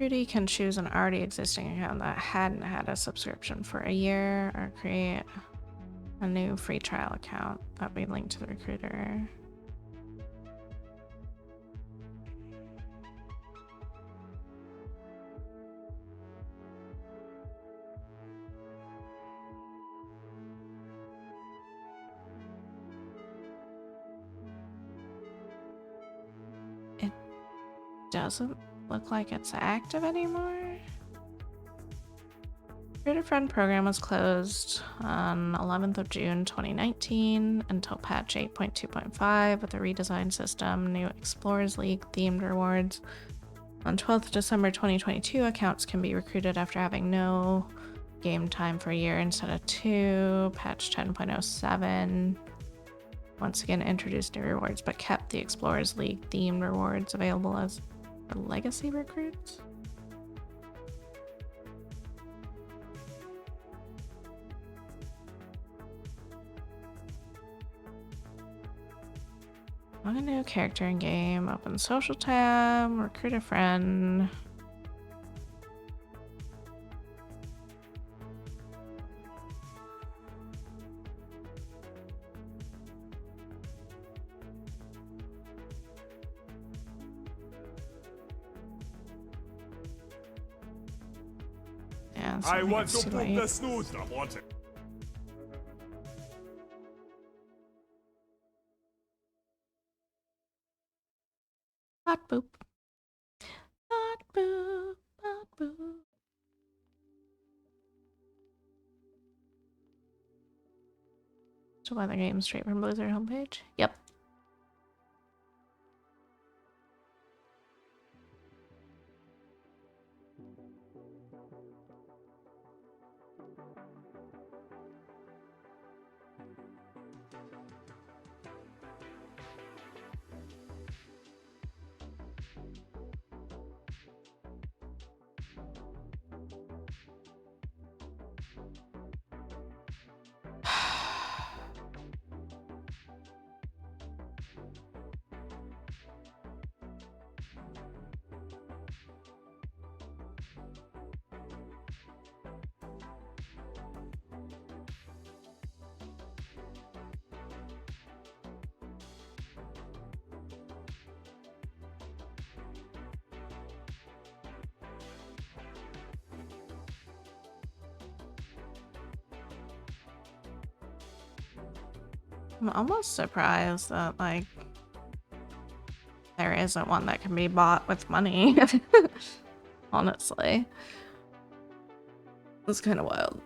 Rudy can choose an already existing account that hadn't had a subscription for a year, or create a new free trial account that we link to the recruiter. It doesn't look like it's active anymore. Recruiter Friend program was closed on 11th of June 2019 until patch 8.2.5 with a redesigned system, new Explorers League themed rewards. On 12th December 2022, accounts can be recruited after having no game time for a year instead of 2. Patch 10.07. Once again, introduced new rewards, but kept the Explorers League themed rewards available as for legacy recruits. Find a new character in game, open social tab, recruit a friend. Yeah, so I want it's to too poop late. the snooze, I want it. Hot boop. Hot boop. Hot boop. So buy the game straight from Blizzard homepage? Yep. I'm almost surprised that, like, there isn't one that can be bought with money. Honestly. It's kind of wild.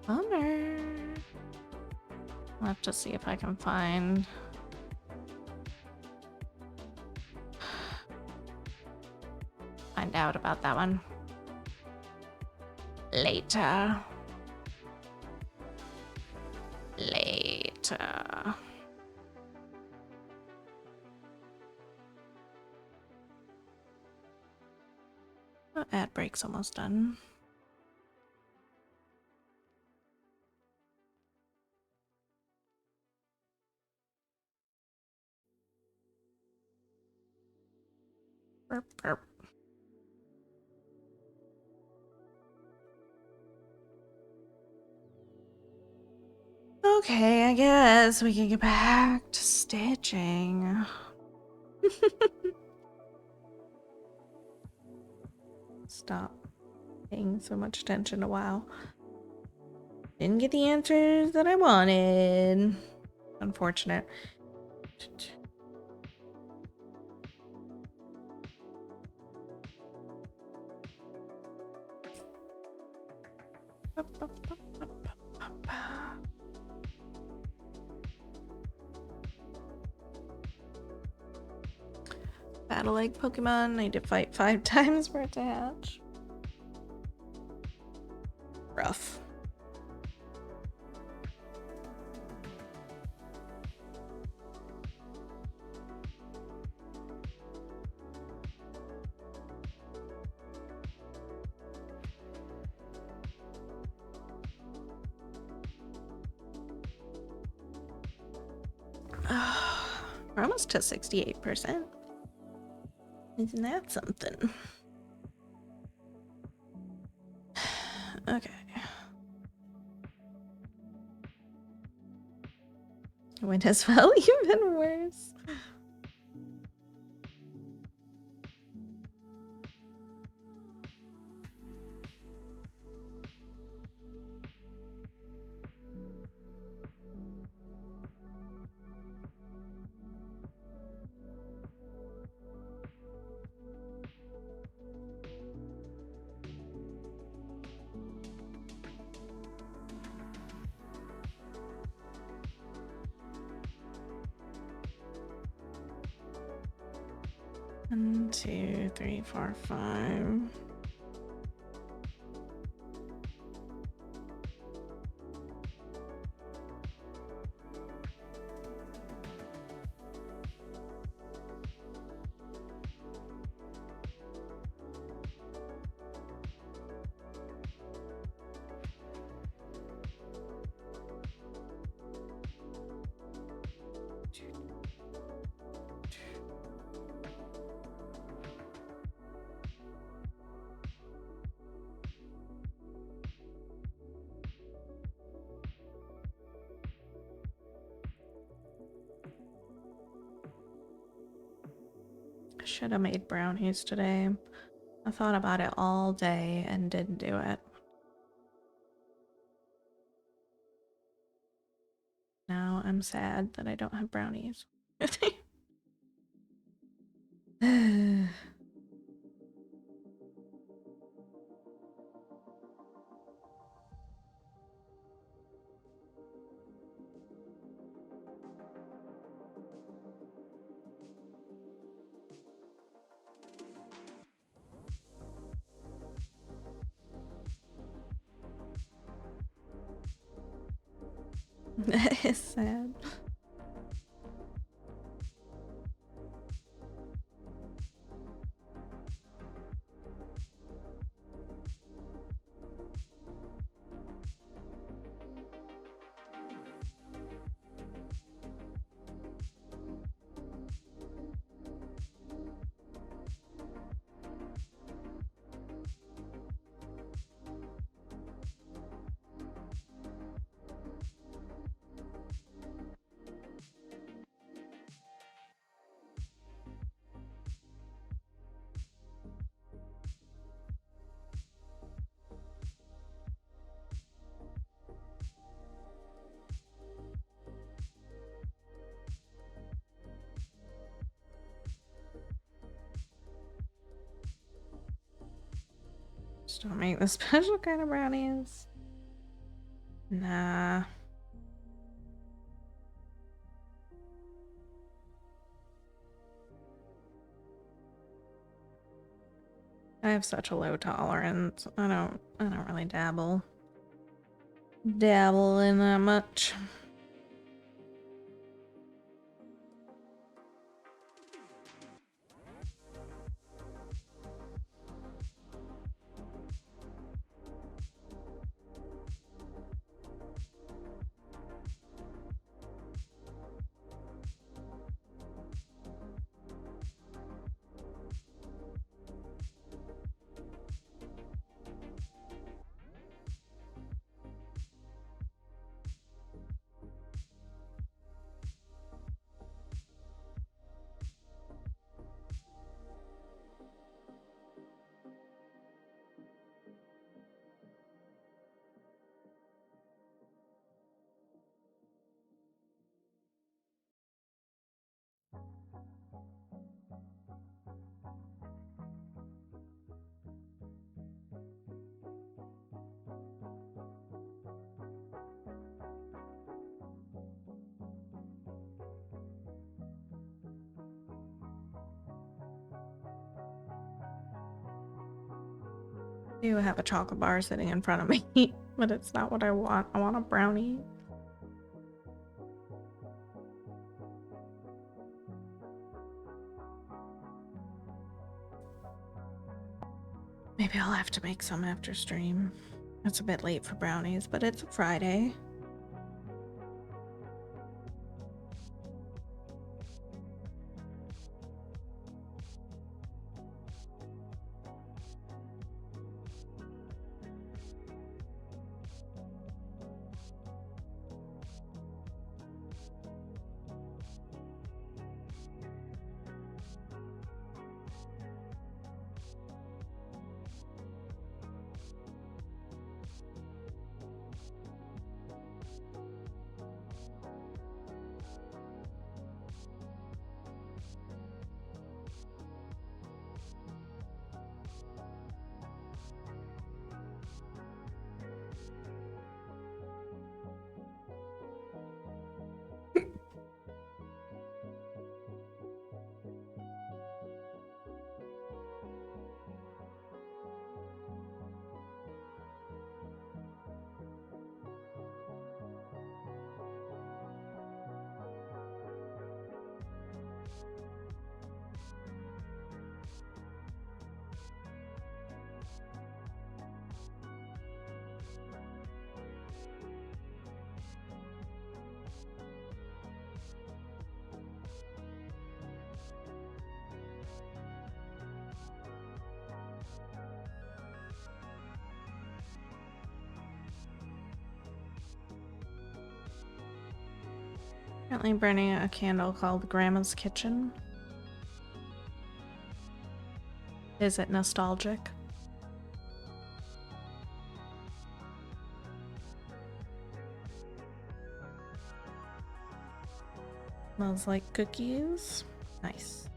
Bummer. I'll have to see if I can find out about that one later. Oh, ad break's almost done. Burp, burp. Okay, I guess we can get back to stitching. Stop paying so much attention to WoW. Didn't get the answers that I wanted. Unfortunate. Battle egg Pokemon. I need to fight 5 times for it to hatch. Rough. We're almost to 68%. Isn't that something? Okay. went as well, even worse. One, two, three, four, five. Should have made brownies today. I thought about it all day and didn't do it. Now I'm sad that I don't have brownies. That is sad. Just don't make the special kind of brownies. Nah. I have such a low tolerance. I don't really dabble in that much. I do have a chocolate bar sitting in front of me, but it's not what I want. I want a brownie. Maybe I'll have to make some after stream. It's a bit late for brownies, but it's a Friday. Currently burning a candle called Grandma's Kitchen. Is it nostalgic? Smells like cookies. Nice.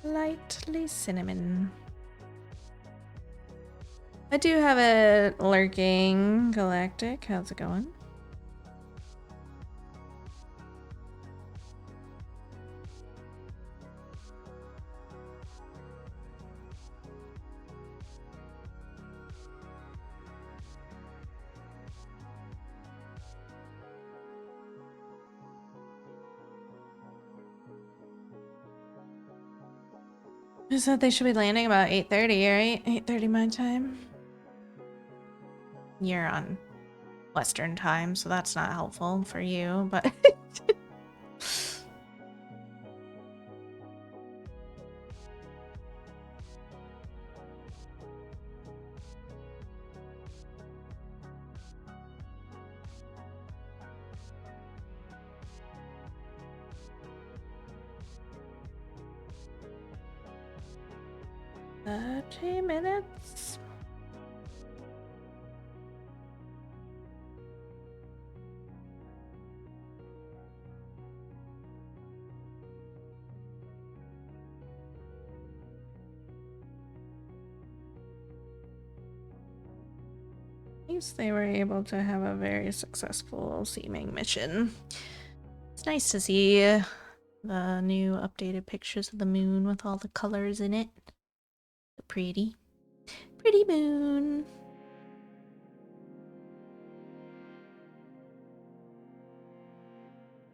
Lightly cinnamon. I do have it lurking. Galactic, how's it going? I said they should be landing about 8:30, right? 8:30 my time. You're on Western time, so that's not helpful for you, but minutes. At least they were able to have a very successful seeming mission. It's nice to see the new updated pictures of the moon with all the colors in it. Pretty. Pretty moon.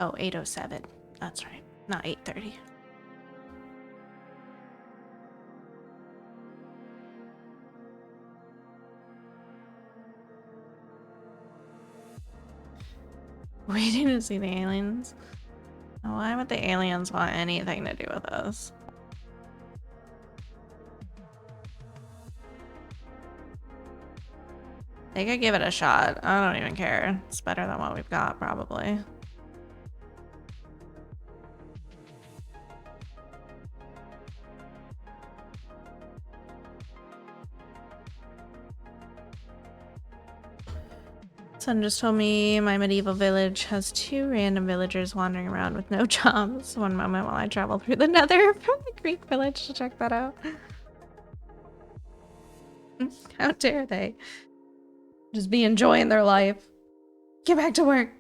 Oh, 8:07. That's right. Not 8:30. Waiting to see the aliens. Why would the aliens want anything to do with us? They could give it a shot. I don't even care. It's better than what we've got, probably. Son just told me my medieval village has 2 random villagers wandering around with no jobs. One moment while I travel through the nether from the Greek village to check that out. How dare they? Just be enjoying their life. Get back to work.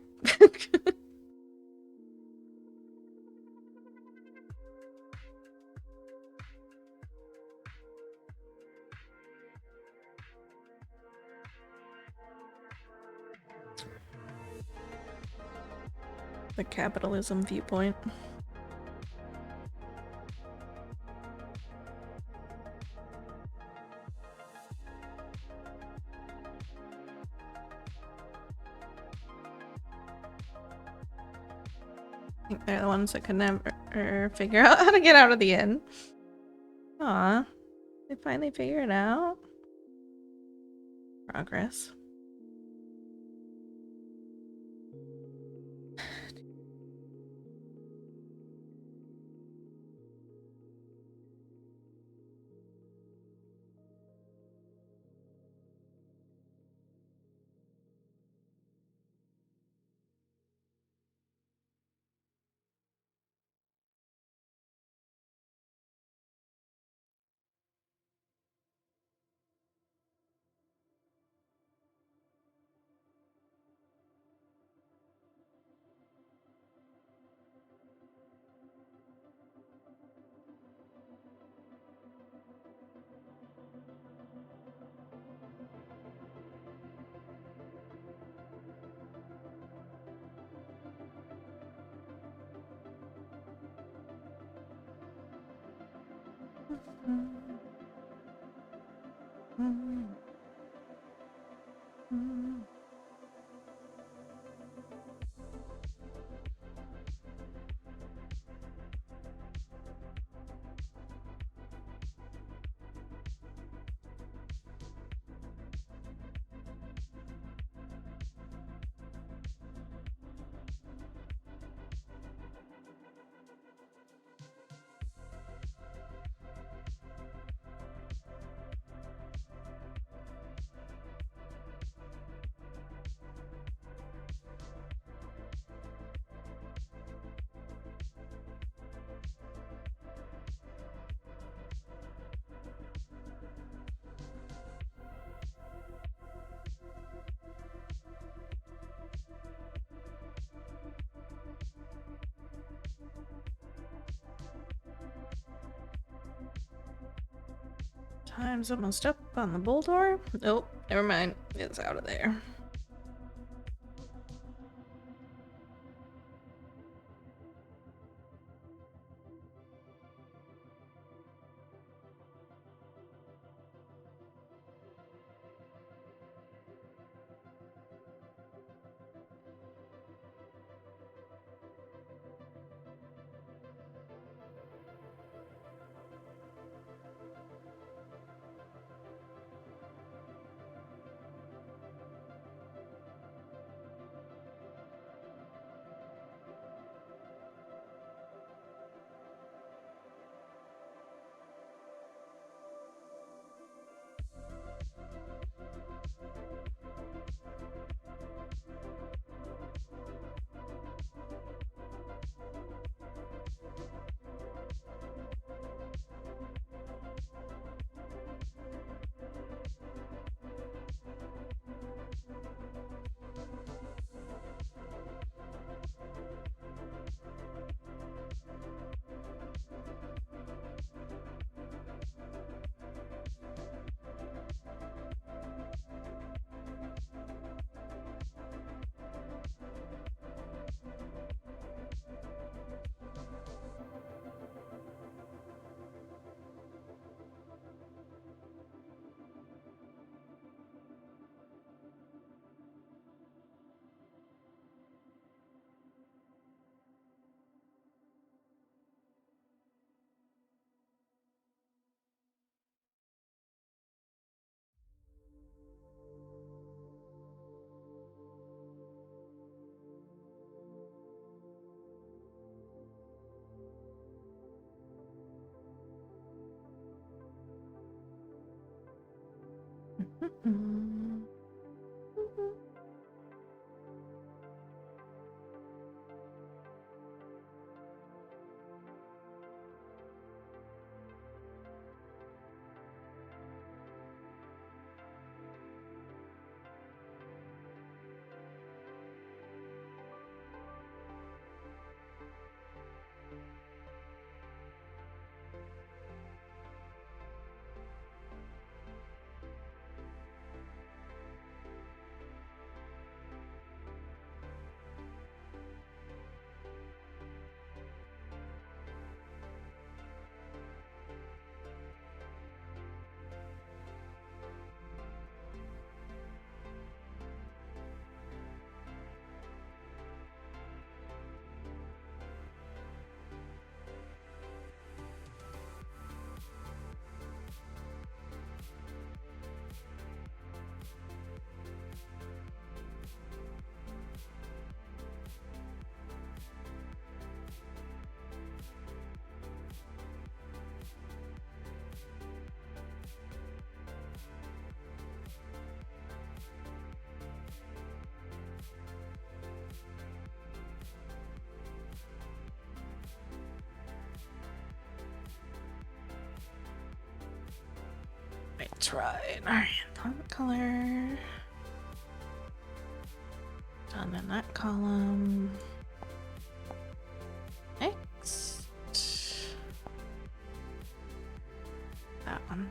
The capitalism viewpoint. I think they're the ones that could never figure out how to get out of the inn. Aw, they finally figure it out. Progress. Time's almost up on the bull door. Nope, never mind. It's out of there. That's right. Alright, font color. Done in that column. Next. That one.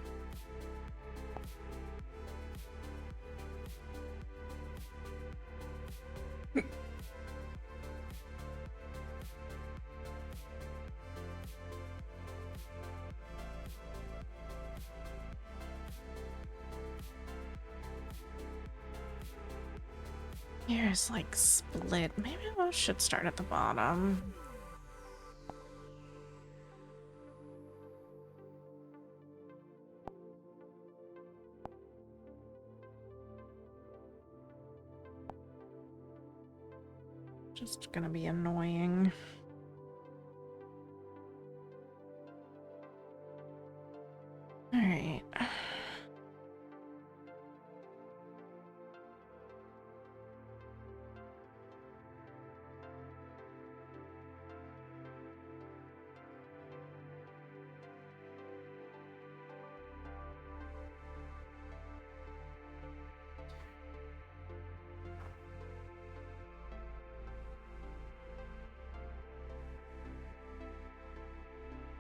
Here's like split. Maybe I should start at the bottom. Just gonna be annoying. All right.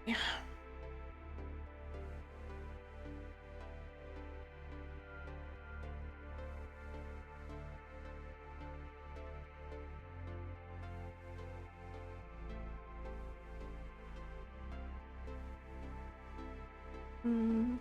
Yeah. Mm.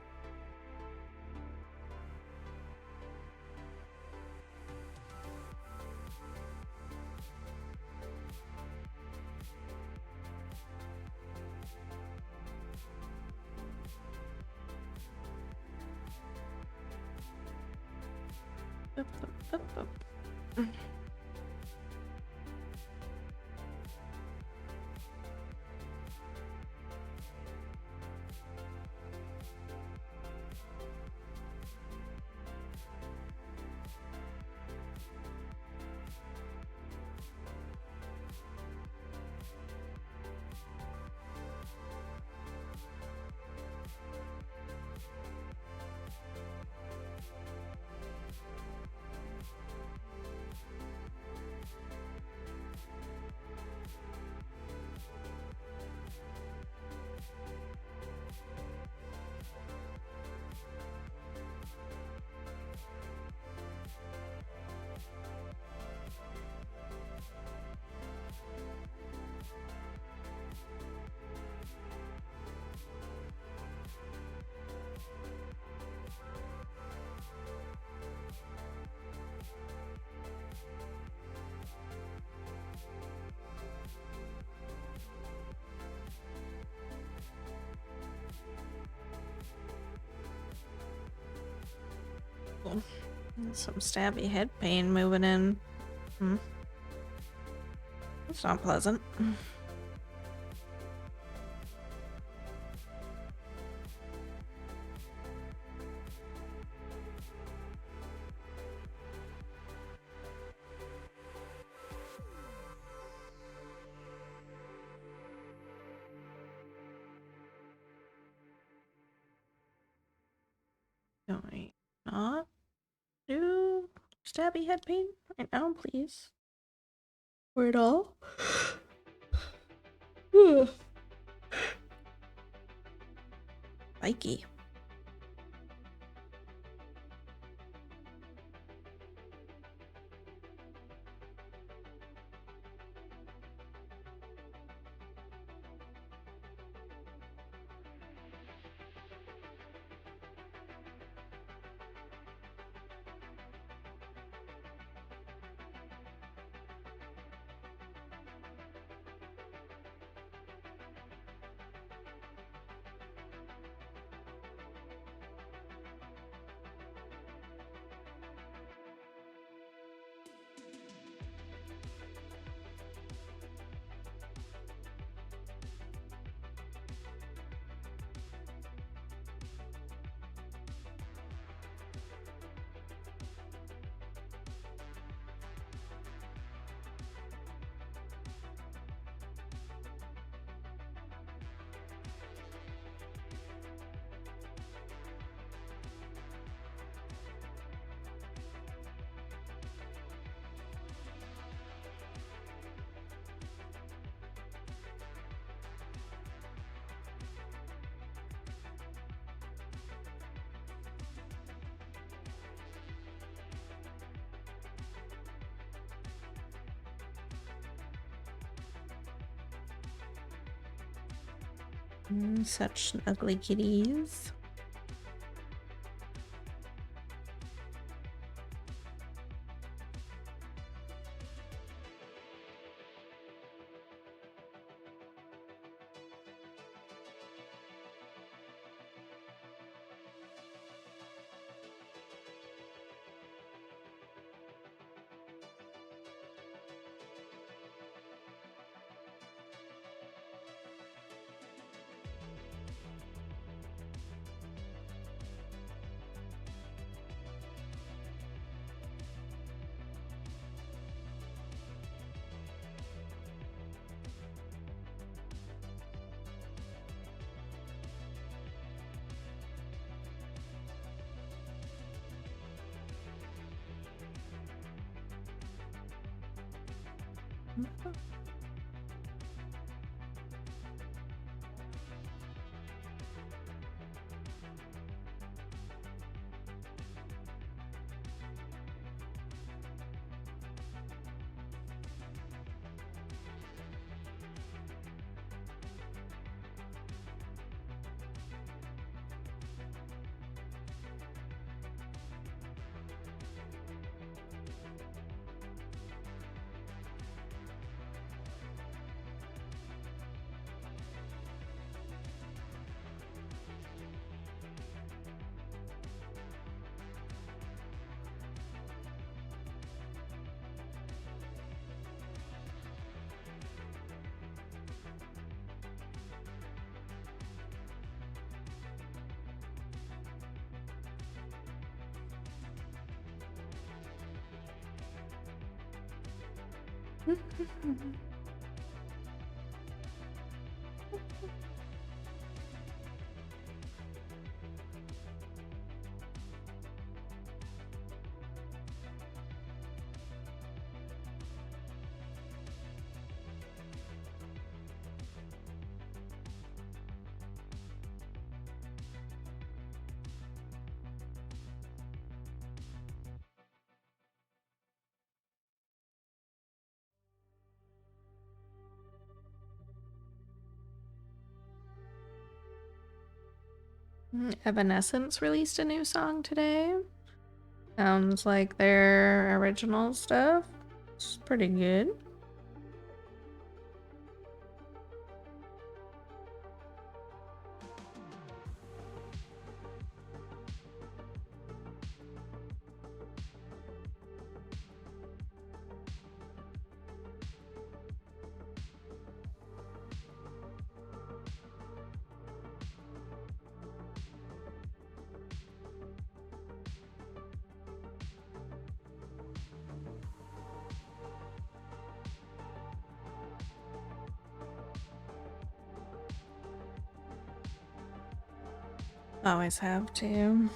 Up, up, up, up. Cool. Some stabby head pain moving in. It's not pleasant. Can I not do stabby head pain right now, please? Or at all? Spiky. Such ugly kitties. Evanescence released a new song today. Sounds like their original stuff. It's pretty good. Always have to.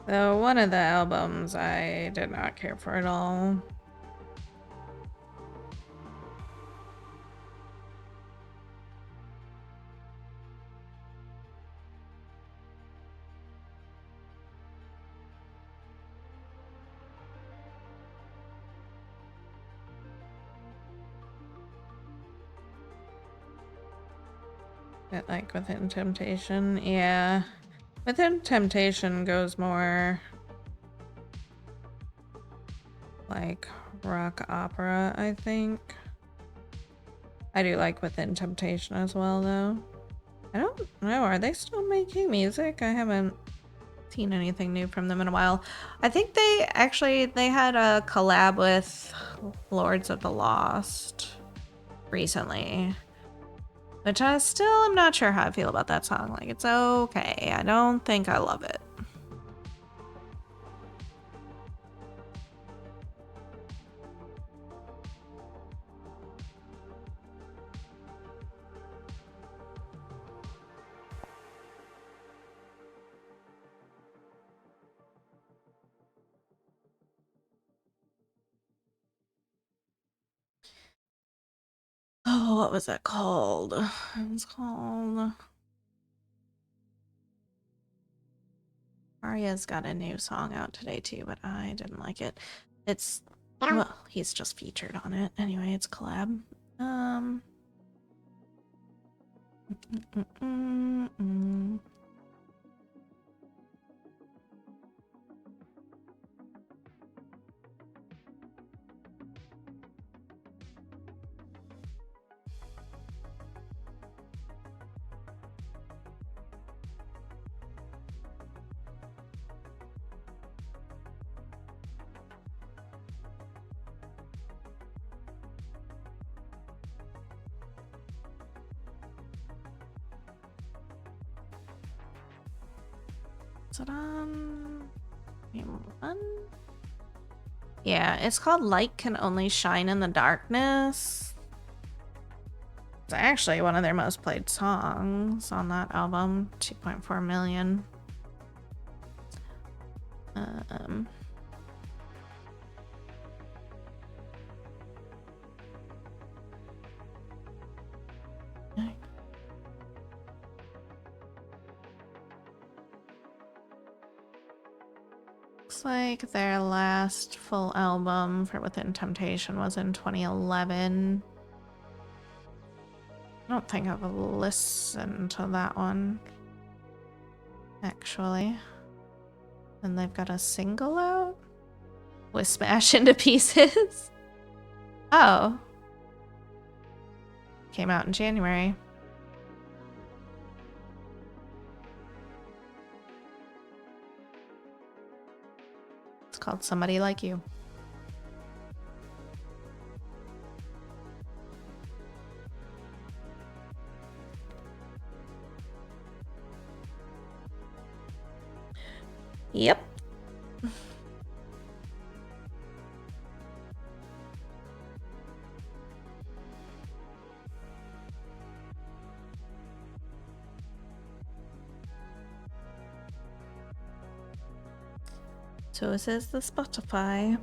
Though one of the albums I did not care for at all. But like Within Temptation, yeah. Within Temptation goes more like rock opera, I think. I do like Within Temptation as well, though. I don't know, are they still making music? I haven't seen anything new from them in a while. I think they had a collab with Lords of the Lost recently. Which I still am not sure how I feel about that song. Like, it's okay. I don't think I love it. Oh, what was that called? It was called... Arya's got a new song out today too, but I didn't like it. It's... Well, he's just featured on it. Anyway, it's collab. Is it on... One? Yeah, it's called Light Can Only Shine in the Darkness. It's actually one of their most played songs on that album. 2.4 million. Looks like their last full album for Within Temptation was in 2011. I don't think I've listened to that one, actually. And they've got a single out with Smash Into Pieces. Oh. Came out in January. It's called Somebody Like You. Yep. So says the Spotify.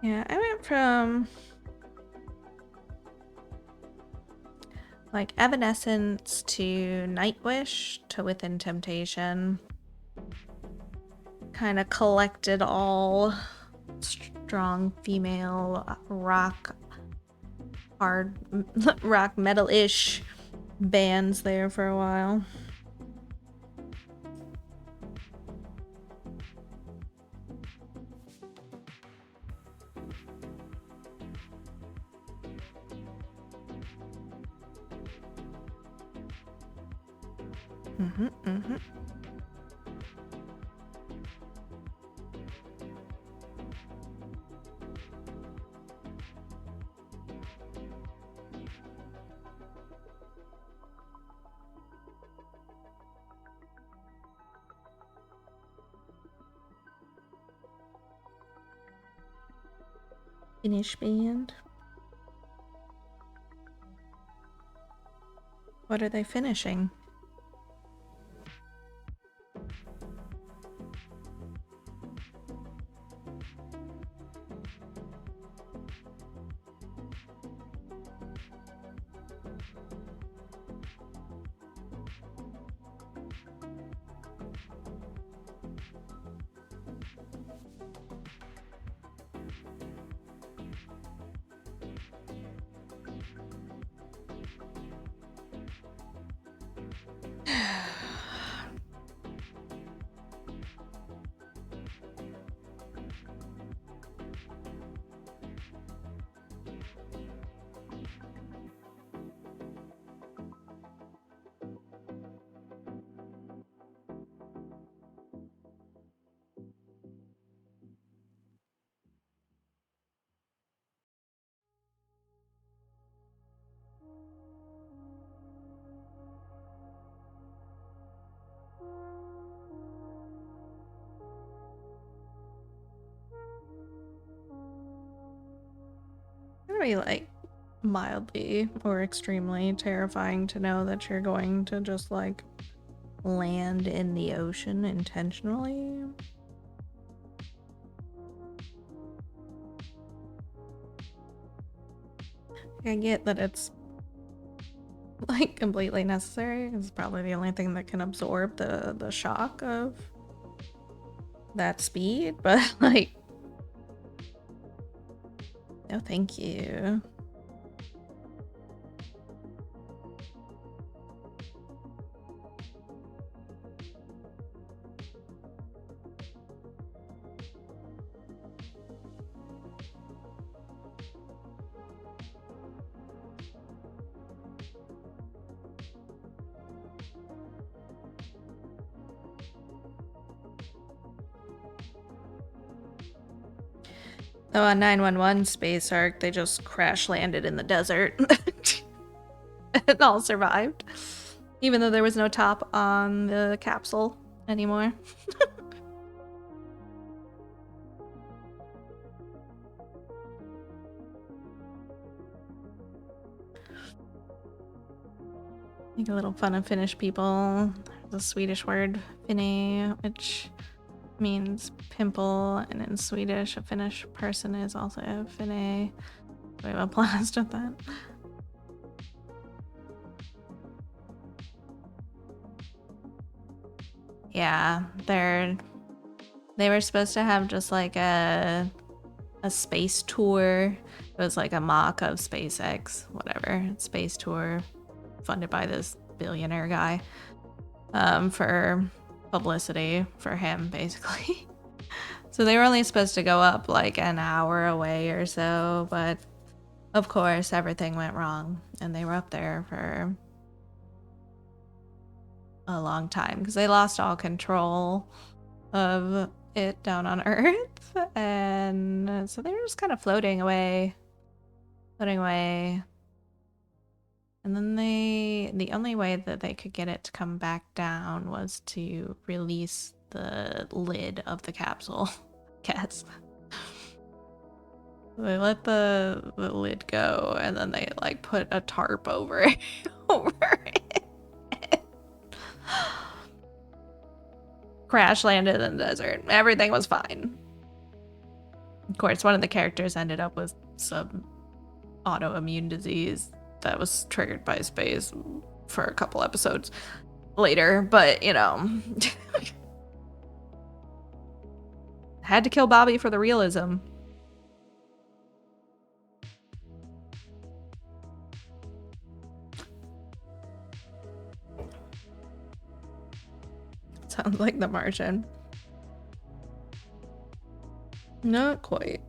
Yeah, I went from like Evanescence to Nightwish to Within Temptation. Kind of collected all strong female rock, hard rock metal-ish bands there for a while. Finnish band. What are they finishing? Be like mildly or extremely terrifying to know that you're going to just like land in the ocean intentionally. I get that it's like completely necessary. It's probably the only thing that can absorb the shock of that speed, but like, no thank you. Oh, on 911 Space Arc, they just crash landed in the desert and all survived, even though there was no top on the capsule anymore. Make a little fun of Finnish people. There's a Swedish word, Finne, which means pimple, and in Swedish, a Finnish person is also a Finne. We have a blast with that. Yeah, they were supposed to have just like a space tour. It was like a mock of SpaceX, whatever, space tour funded by this billionaire guy, for publicity for him, basically. So they were only supposed to go up like an hour away or so, but of course everything went wrong and they were up there for a long time because they lost all control of it down on Earth, and so they were just kind of floating away. And then the only way that they could get it to come back down was to release the lid of the capsule. Guess. They let the lid go, and then they like put a tarp over it. Crash landed in the desert. Everything was fine. Of course, one of the characters ended up with some autoimmune disease that was triggered by space for a couple episodes later, but you know, had to kill Bobby for the realism. Sounds like The Martian. Not quite.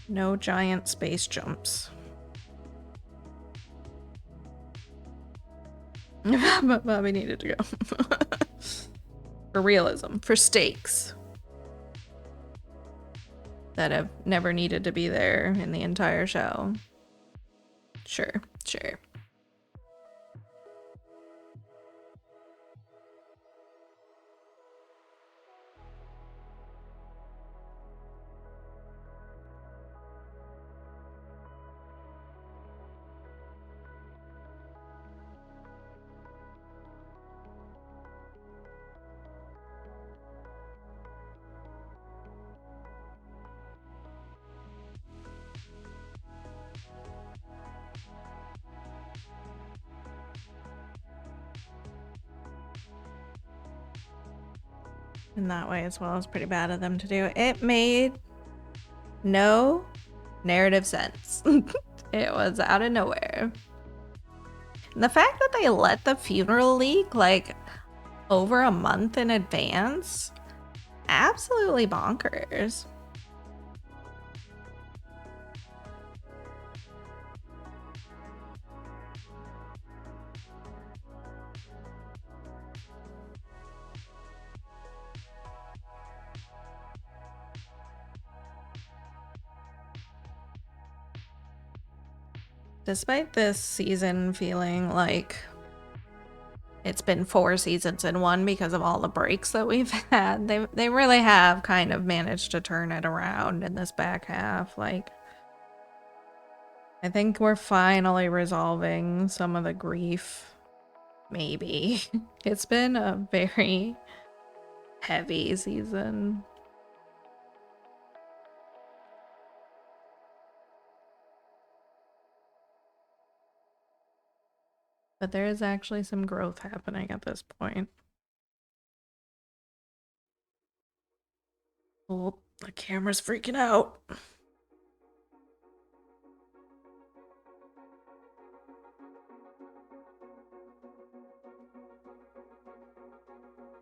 No giant space jumps. But Bobby needed to go. For realism, for stakes that have never needed to be there in the entire show. Sure. In that way as well, it's pretty bad of them to do. It made no narrative sense. It was out of nowhere. And the fact that they let the funeral leak like over a month in advance, absolutely bonkers. Despite this season feeling like it's been 4 seasons in one because of all the breaks that we've had, they really have kind of managed to turn it around in this back half. Like, I think we're finally resolving some of the grief. Maybe. It's been a very heavy season. But there is actually some growth happening at this point. Oh, the camera's freaking out.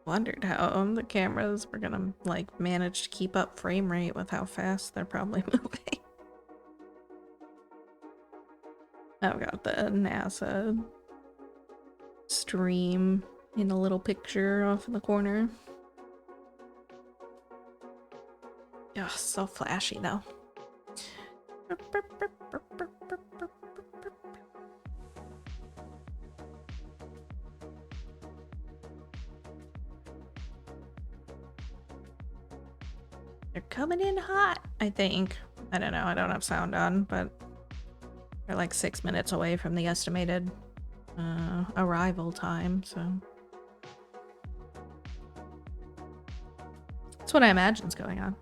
Wondered how the cameras were gonna like manage to keep up frame rate with how fast they're probably moving. I've got the NASA stream in a little picture off in the corner. Oh, so flashy though. They're coming in hot, I think. I don't know, I don't have sound on, but they're like 6 minutes away from the estimated arrival time, so that's what I imagine is going on.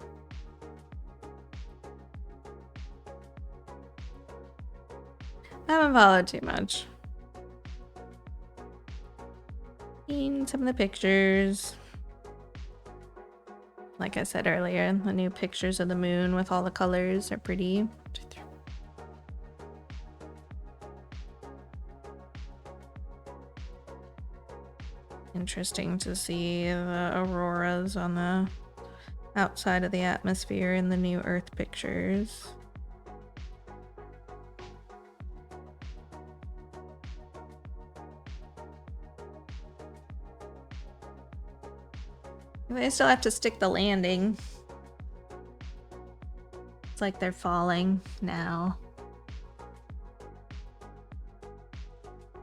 haven't followed too much. Seen some of the pictures. Like I said earlier, the new pictures of the moon with all the colors are pretty. Interesting to see the auroras on the outside of the atmosphere in the new Earth pictures. They still have to stick the landing. It's like they're falling now.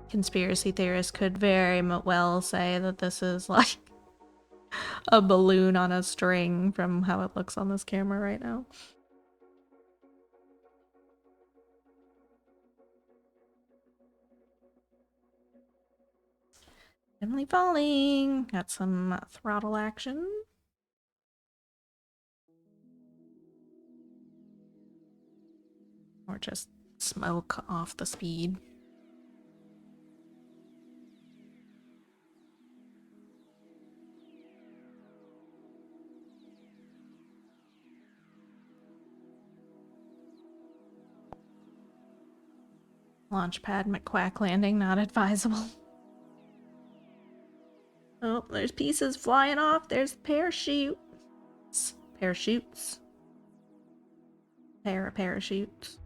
Conspiracy theorists could very well say that this is like a balloon on a string from how it looks on this camera right now. Definitely falling. Got some throttle action. Or just smoke off the speed. Launchpad McQuack landing not advisable. Oh, there's pieces flying off. There's parachutes. Parachutes. Pair of parachutes.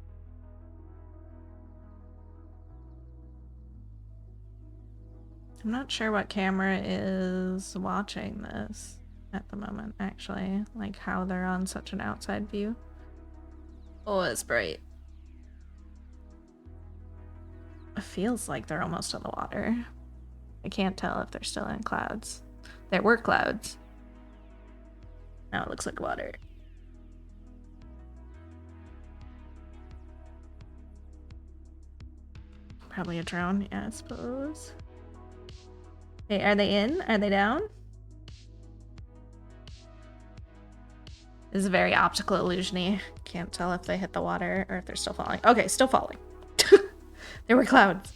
I'm not sure what camera is watching this at the moment, actually. Like how they're on such an outside view. Oh, it's bright. It feels like they're almost in the water. I can't tell if they're still in clouds. There were clouds. Now it looks like water. Probably a drone, yeah, I suppose. Hey, are they in? Are they down? This is very optical illusion-y. Can't tell if they hit the water or if they're still falling. Okay, still falling. There were clouds.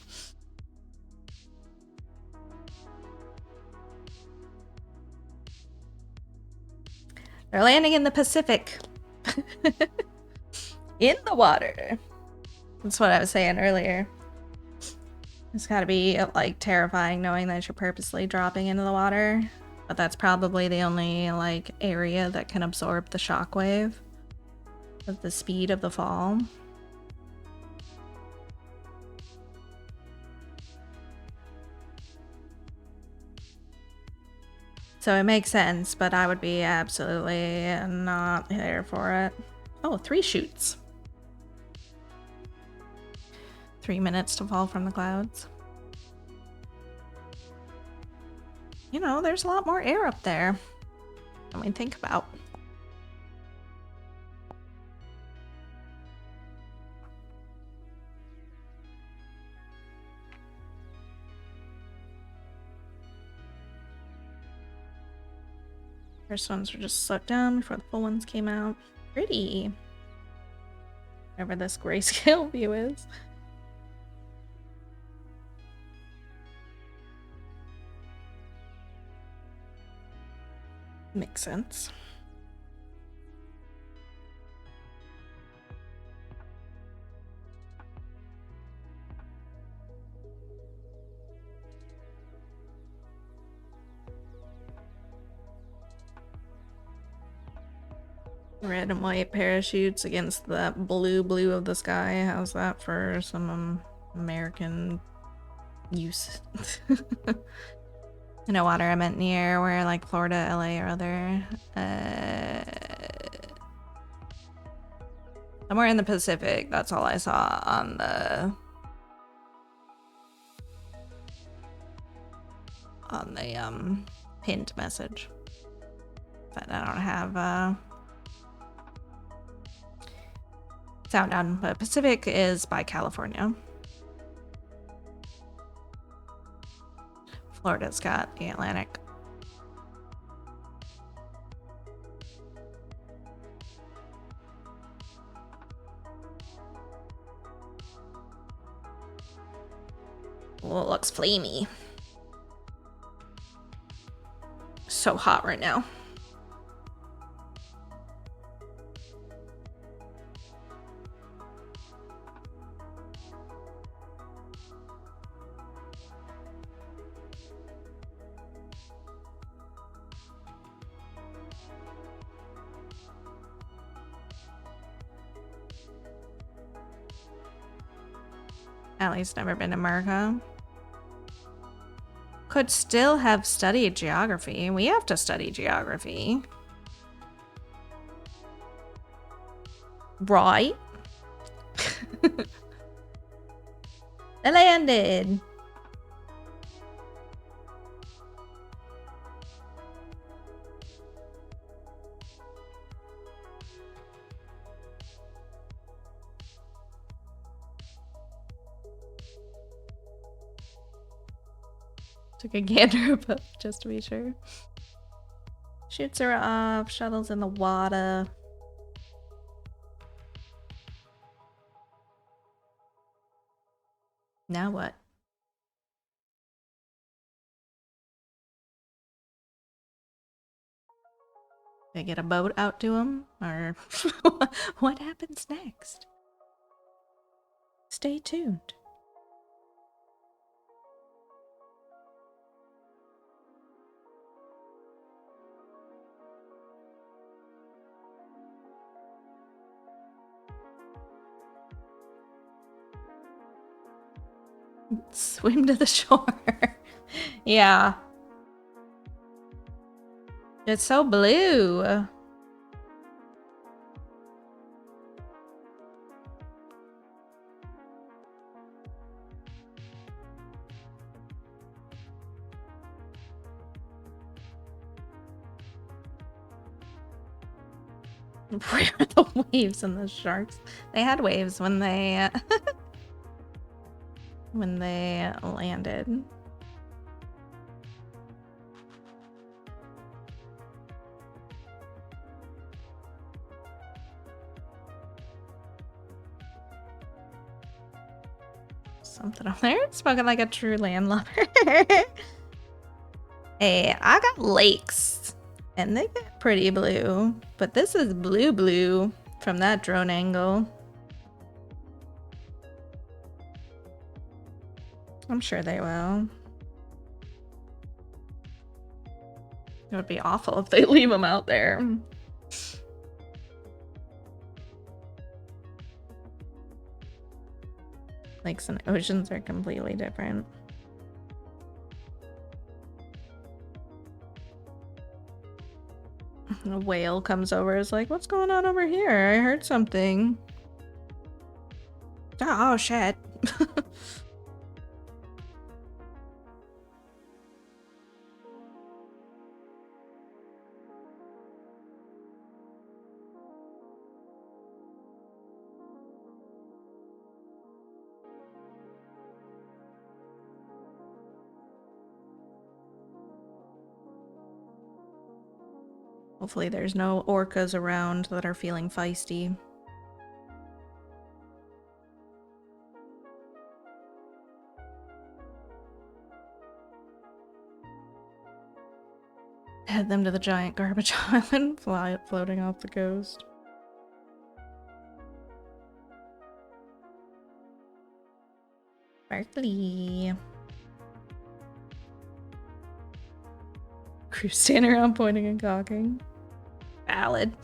They're landing in the Pacific. In the water. That's what I was saying earlier. It's gotta be like terrifying knowing that you're purposely dropping into the water. But that's probably the only like area that can absorb the shockwave of the speed of the fall. So it makes sense, but I would be absolutely not there for it. Oh, 3 shoots. 3 minutes to fall from the clouds. You know, there's a lot more air up there than we think about. First ones were just slowed down before the full ones came out. Pretty. Whatever this grayscale view is. Makes sense. Red and white parachutes against the blue of the sky. How's that for some American use? In a water I meant near where like Florida, LA, or other. Somewhere in the Pacific. That's all I saw on the pinned message. But I don't have sound on. But Pacific is by California. Florida's got the Atlantic. Oh, it looks flamey. So hot right now. Allie's never been to America. Could still have studied geography. We have to study geography. Right? They landed. Took a gander up just to be sure. Shoots her off. Shuttle's in the water. Now what? They get a boat out to him? Or what happens next? Stay tuned. Swim to the shore. Yeah. It's so blue. Where are the waves and the sharks? They had waves when they when they landed. Something on there. Spoken like a true landlubber. Hey, I got lakes, and they get pretty blue, but this is blue from that drone angle. I'm sure they will. It would be awful if they leave them out there. Lakes and oceans are completely different. A whale comes over, is like, what's going on over here? I heard something. Oh, shit. Hopefully there's no orcas around that are feeling feisty. Head them to the giant garbage island, floating off the coast. Berkeley. Crew standing around pointing and cocking. Valid.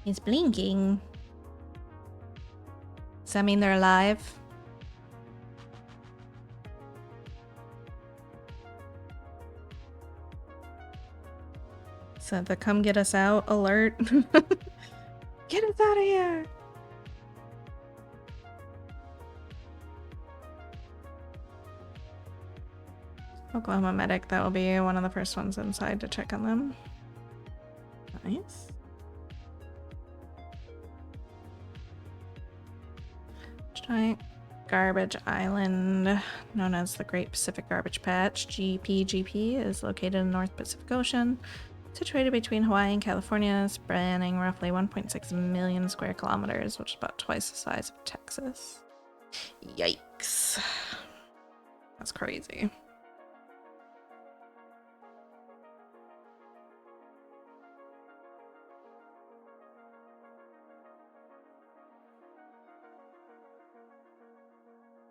He's blinking. Does that mean they're alive? So the come get us out alert. Get us out of here! Oklahoma medic, that will be one of the first ones inside to check on them. Nice. Giant garbage island, known as the Great Pacific Garbage Patch, GPGP, is located in the North Pacific Ocean. Situated between Hawaii and California, spanning roughly 1.6 million square kilometers, which is about twice the size of Texas. Yikes. That's crazy.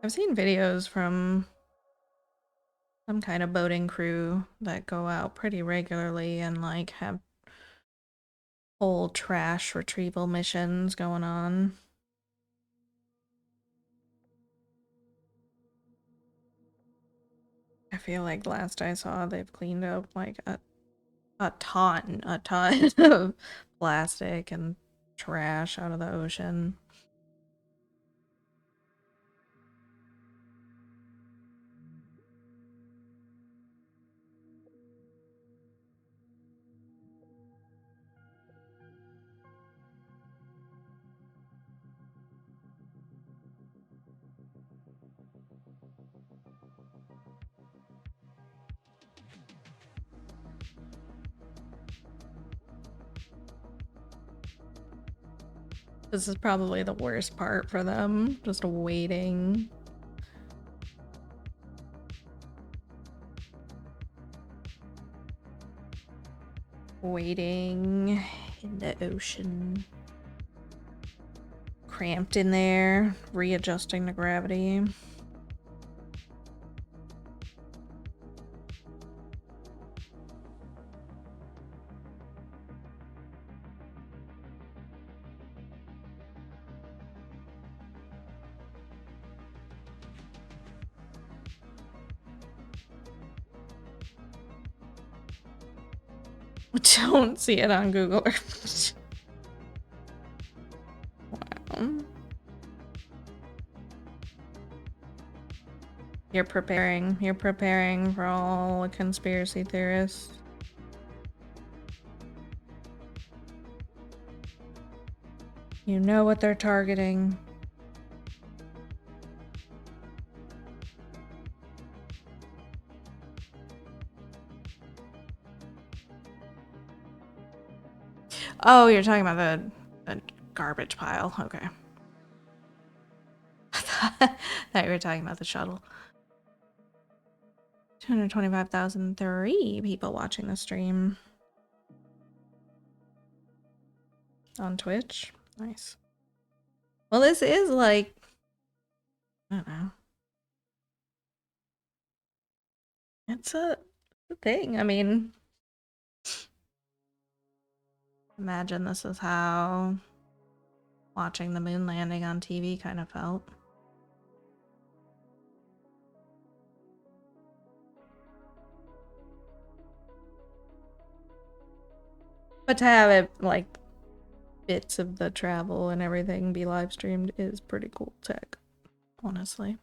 I've seen videos from some kind of boating crew that go out pretty regularly and like have whole trash retrieval missions going on. I feel like last I saw they've cleaned up like a ton of plastic and trash out of the ocean. This is probably the worst part for them, just waiting. Waiting in the ocean. Cramped in there, readjusting to gravity. Don't see it on Google Earth. Wow. You're preparing for all the conspiracy theorists. You know what they're targeting. Oh, you're talking about the garbage pile. Okay. I thought you were talking about the shuttle. 225,003 people watching the stream. On Twitch. Nice. Well, this is like, I don't know. It's a thing. I mean, imagine this is how watching the moon landing on TV kind of felt. But to have it, like, bits of the travel and everything be live streamed is pretty cool tech, honestly.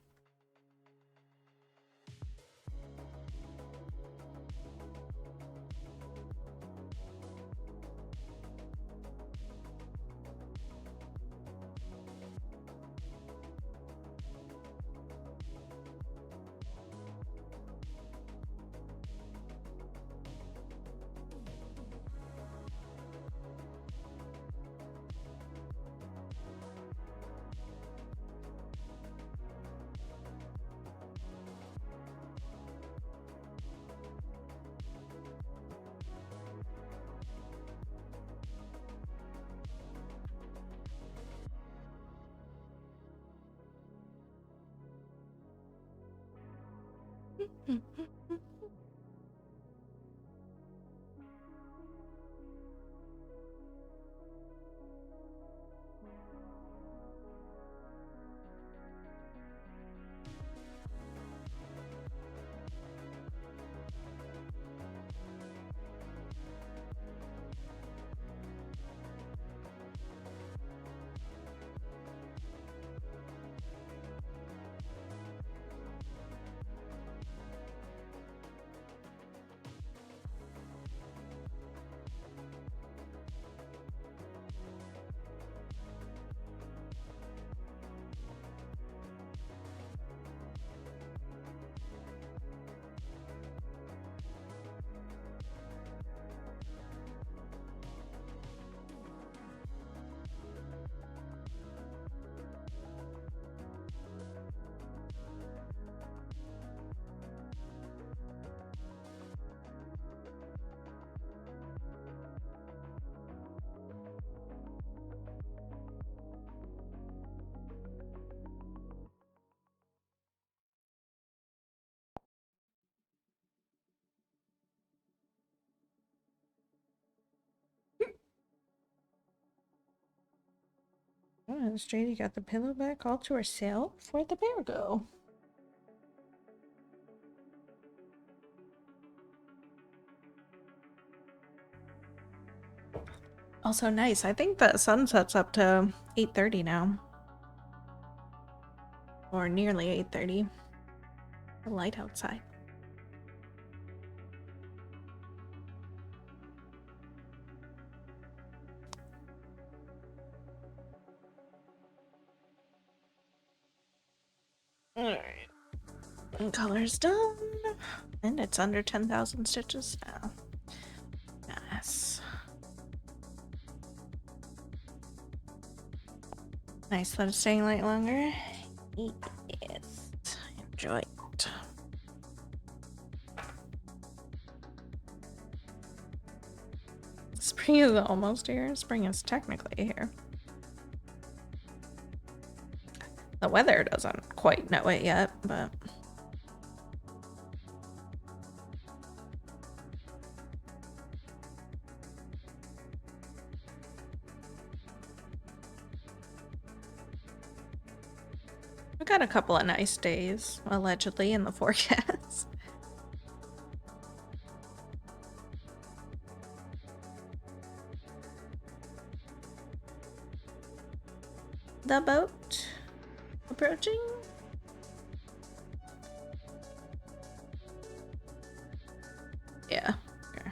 Oh, Straight got the pillow back all to herself. Where'd the bear go? Also nice. I think the sun sets up to 8:30 now. Or nearly 8:30. The light outside. Alright. Color's done. And it's under 10,000 stitches now. Nice. Nice that it's staying light longer. Yes. Enjoy it. Spring is almost here. Spring is technically here. The weather doesn't quite know it yet, but... we got a couple of nice days, allegedly, in the forecast. The boat approaching. Yeah. Okay.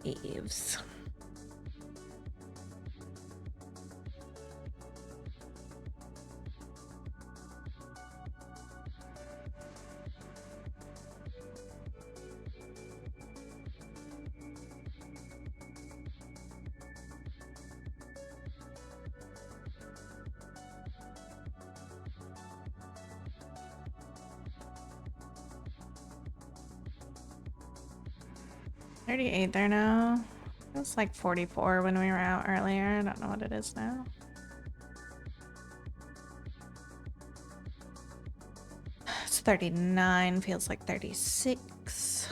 Eaves. $38 there now. It was like 44 when we were out earlier. I don't know what it is now. It's 39, feels like 36.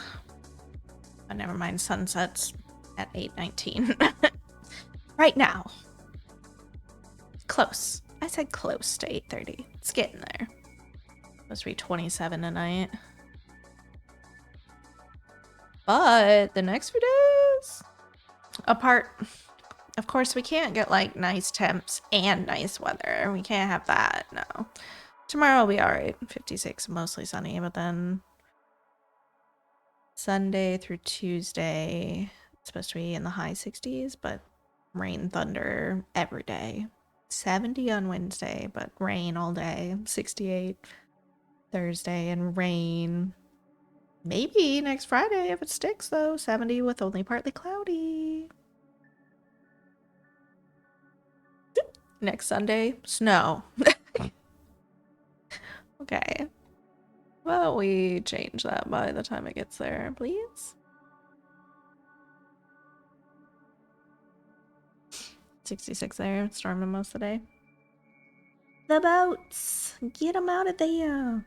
Oh, never mind, sunsets at 8:19. Right now. Close. I said close to 8:30. It's getting there. Supposed to be 27 tonight. But the next few days, apart, of course, we can't get like nice temps and nice weather. We can't have that. No. Tomorrow will be alright. 56, mostly sunny, but then Sunday through Tuesday, it's supposed to be in the high 60s, but rain, thunder every day. 70 on Wednesday, but rain all day. 68 Thursday and rain. Maybe next Friday if it sticks though. 70 with only partly cloudy. Next Sunday, snow. Okay. Well, we change that by the time it gets there, please. 66 there, storming most of the day. The boats! Get them out of there!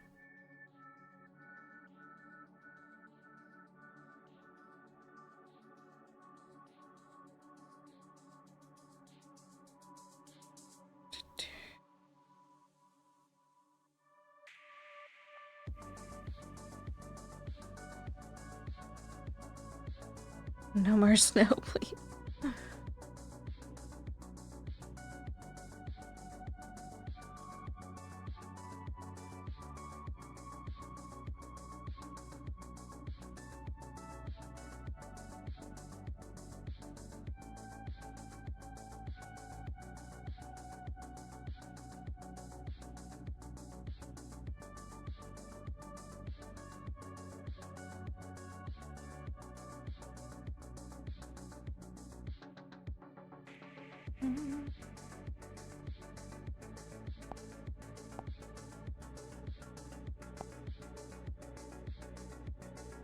No more snow, please.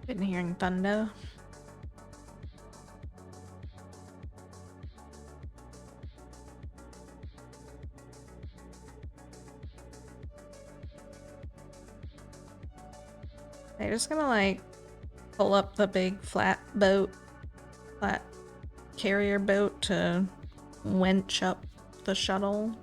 Been hearing thunder. They're just gonna like pull up the big flat carrier boat to winch up the shuttle.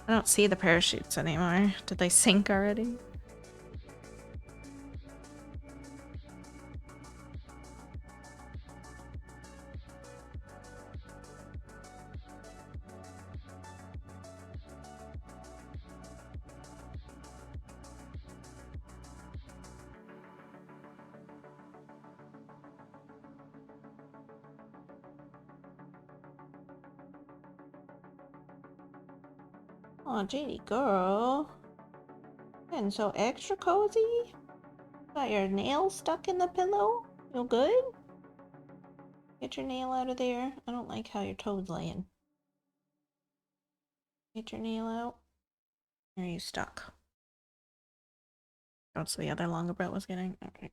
I don't see the parachutes anymore. Did they sink already? Oh, JD girl. Getting so extra cozy? Got your nail stuck in the pillow? You good? Get your nail out of there. I don't like how your toe's laying. Get your nail out. Or are you stuck? That's the other longer Brett was getting. Okay.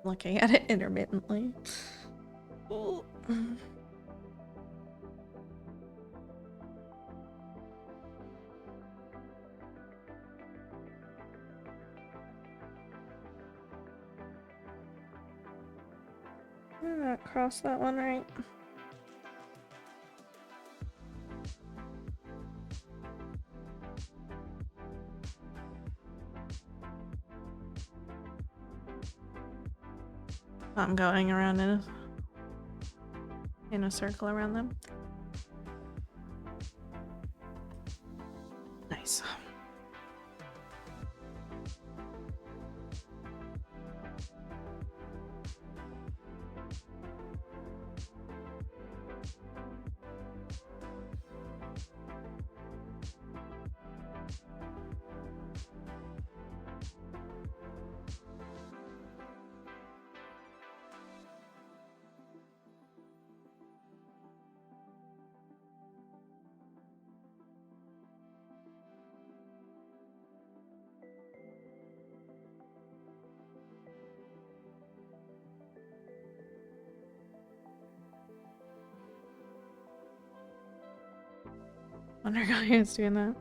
Looking at it intermittently. Ooh. Did I not cross that one right? I'm going around in a circle around them. Nice. Wonder how he was doing that.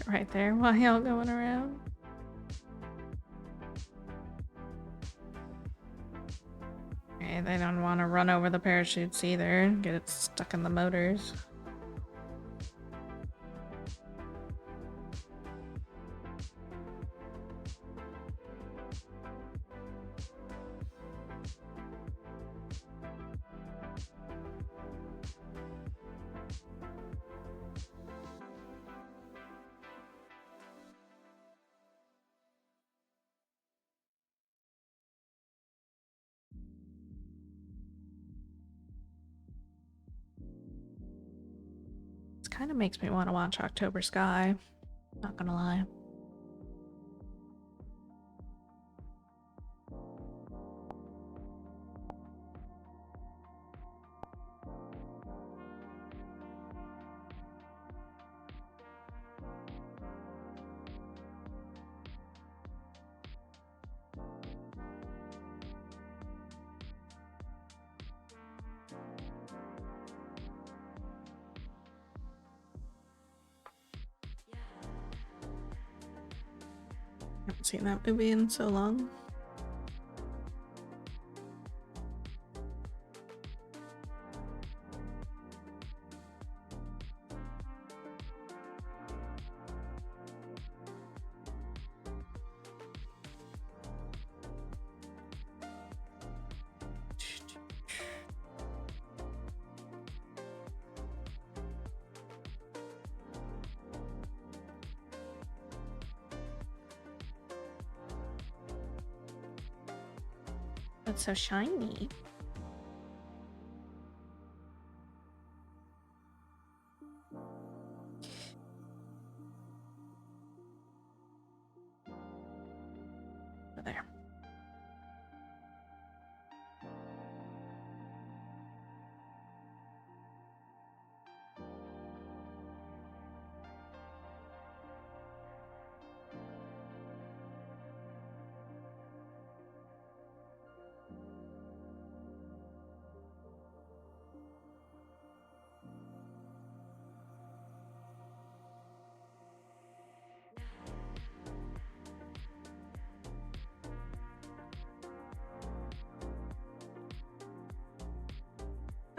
Right there while y'all going around. Okay, they don't want to run over the parachutes either. Get it stuck in the motors. Kind of makes me want to watch October Sky. Not gonna lie. Haven't seen that movie in so long. It's so shiny.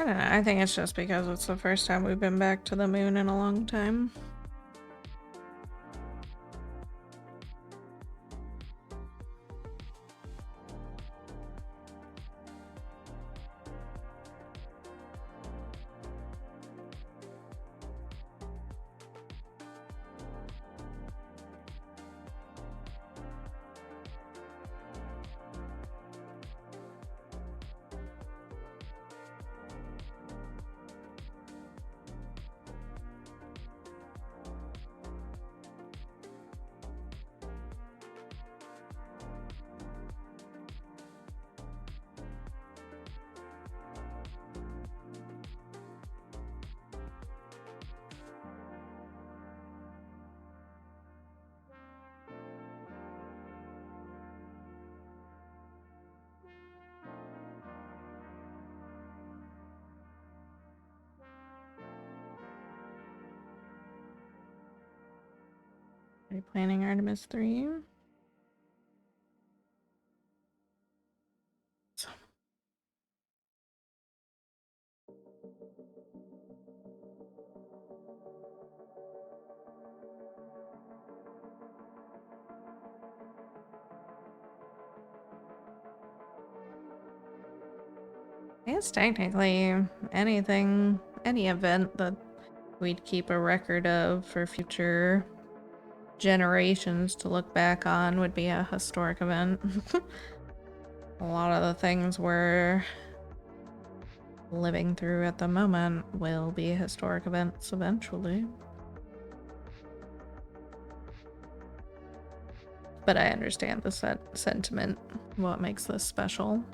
I don't know. I think it's just because it's the first time we've been back to the moon in a long time. Are you planning Artemis 3? I guess technically any event that we'd keep a record of for future generations to look back on would be a historic event. A lot of the things we're living through at the moment will be historic events eventually. But I understand the sentiment, what makes this special.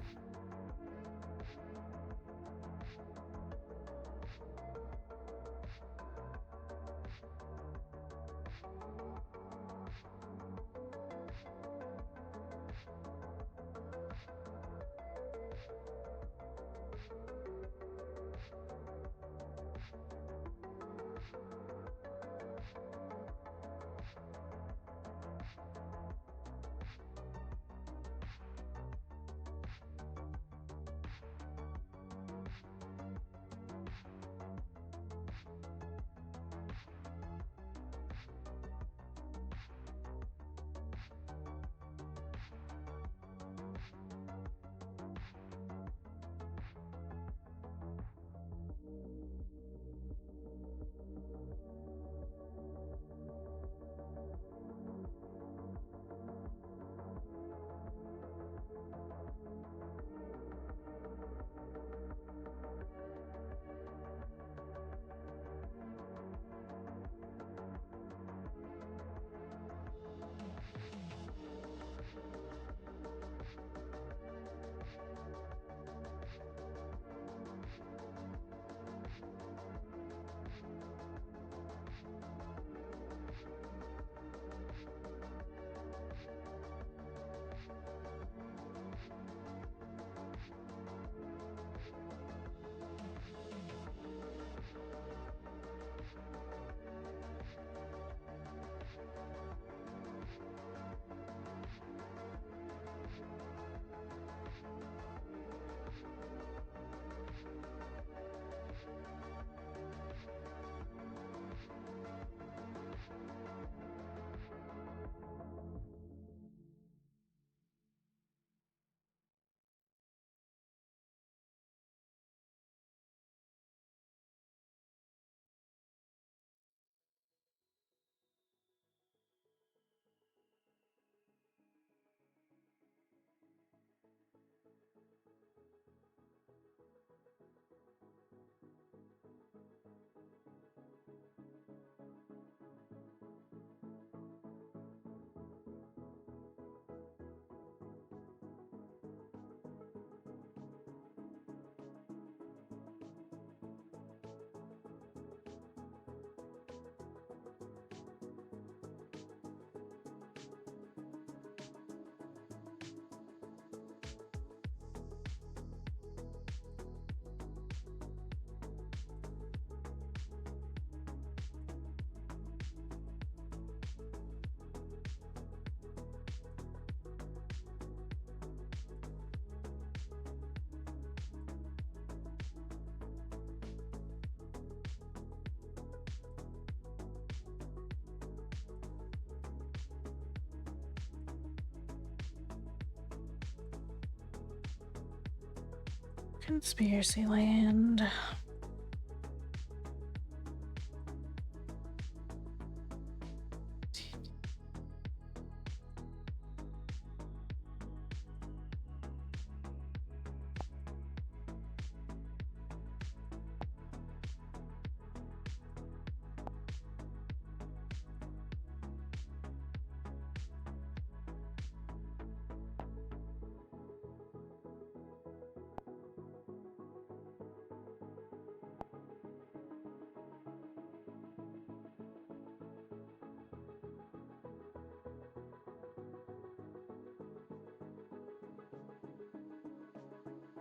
Conspiracy land.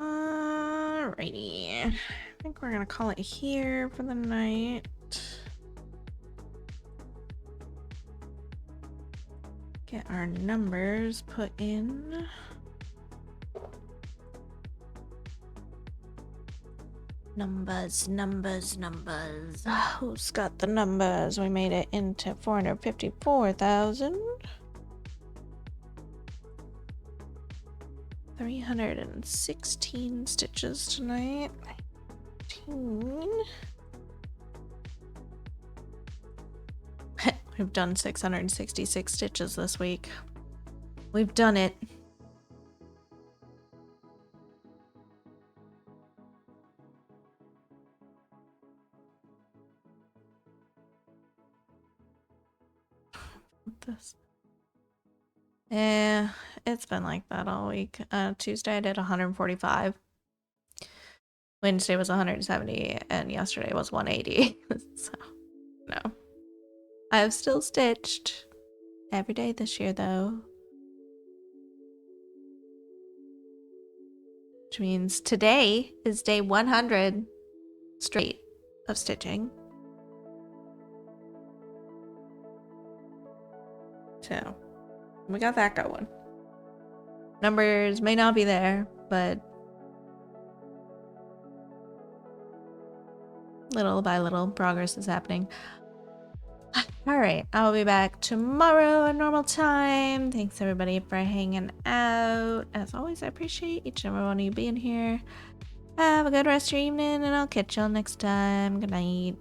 Alrighty. I think we're gonna call it here for the night. Get our numbers put in. Numbers. Who's got the numbers? We made it into 454,000. 316 stitches tonight. 19. We've done 666 stitches this week. We've done it. This. Yeah, it's been like that all week. Tuesday I did 145. Wednesday was 170, and yesterday was 180. So, no. I've still stitched every day this year, though. Which means today is day 100 straight of stitching. So, we got that going. Numbers may not be there, but little by little, progress is happening. Alright, I'll be back tomorrow at normal time. Thanks everybody for hanging out. As always, I appreciate each and every one of you being here. Have a good rest of your evening, and I'll catch y'all next time. Good night.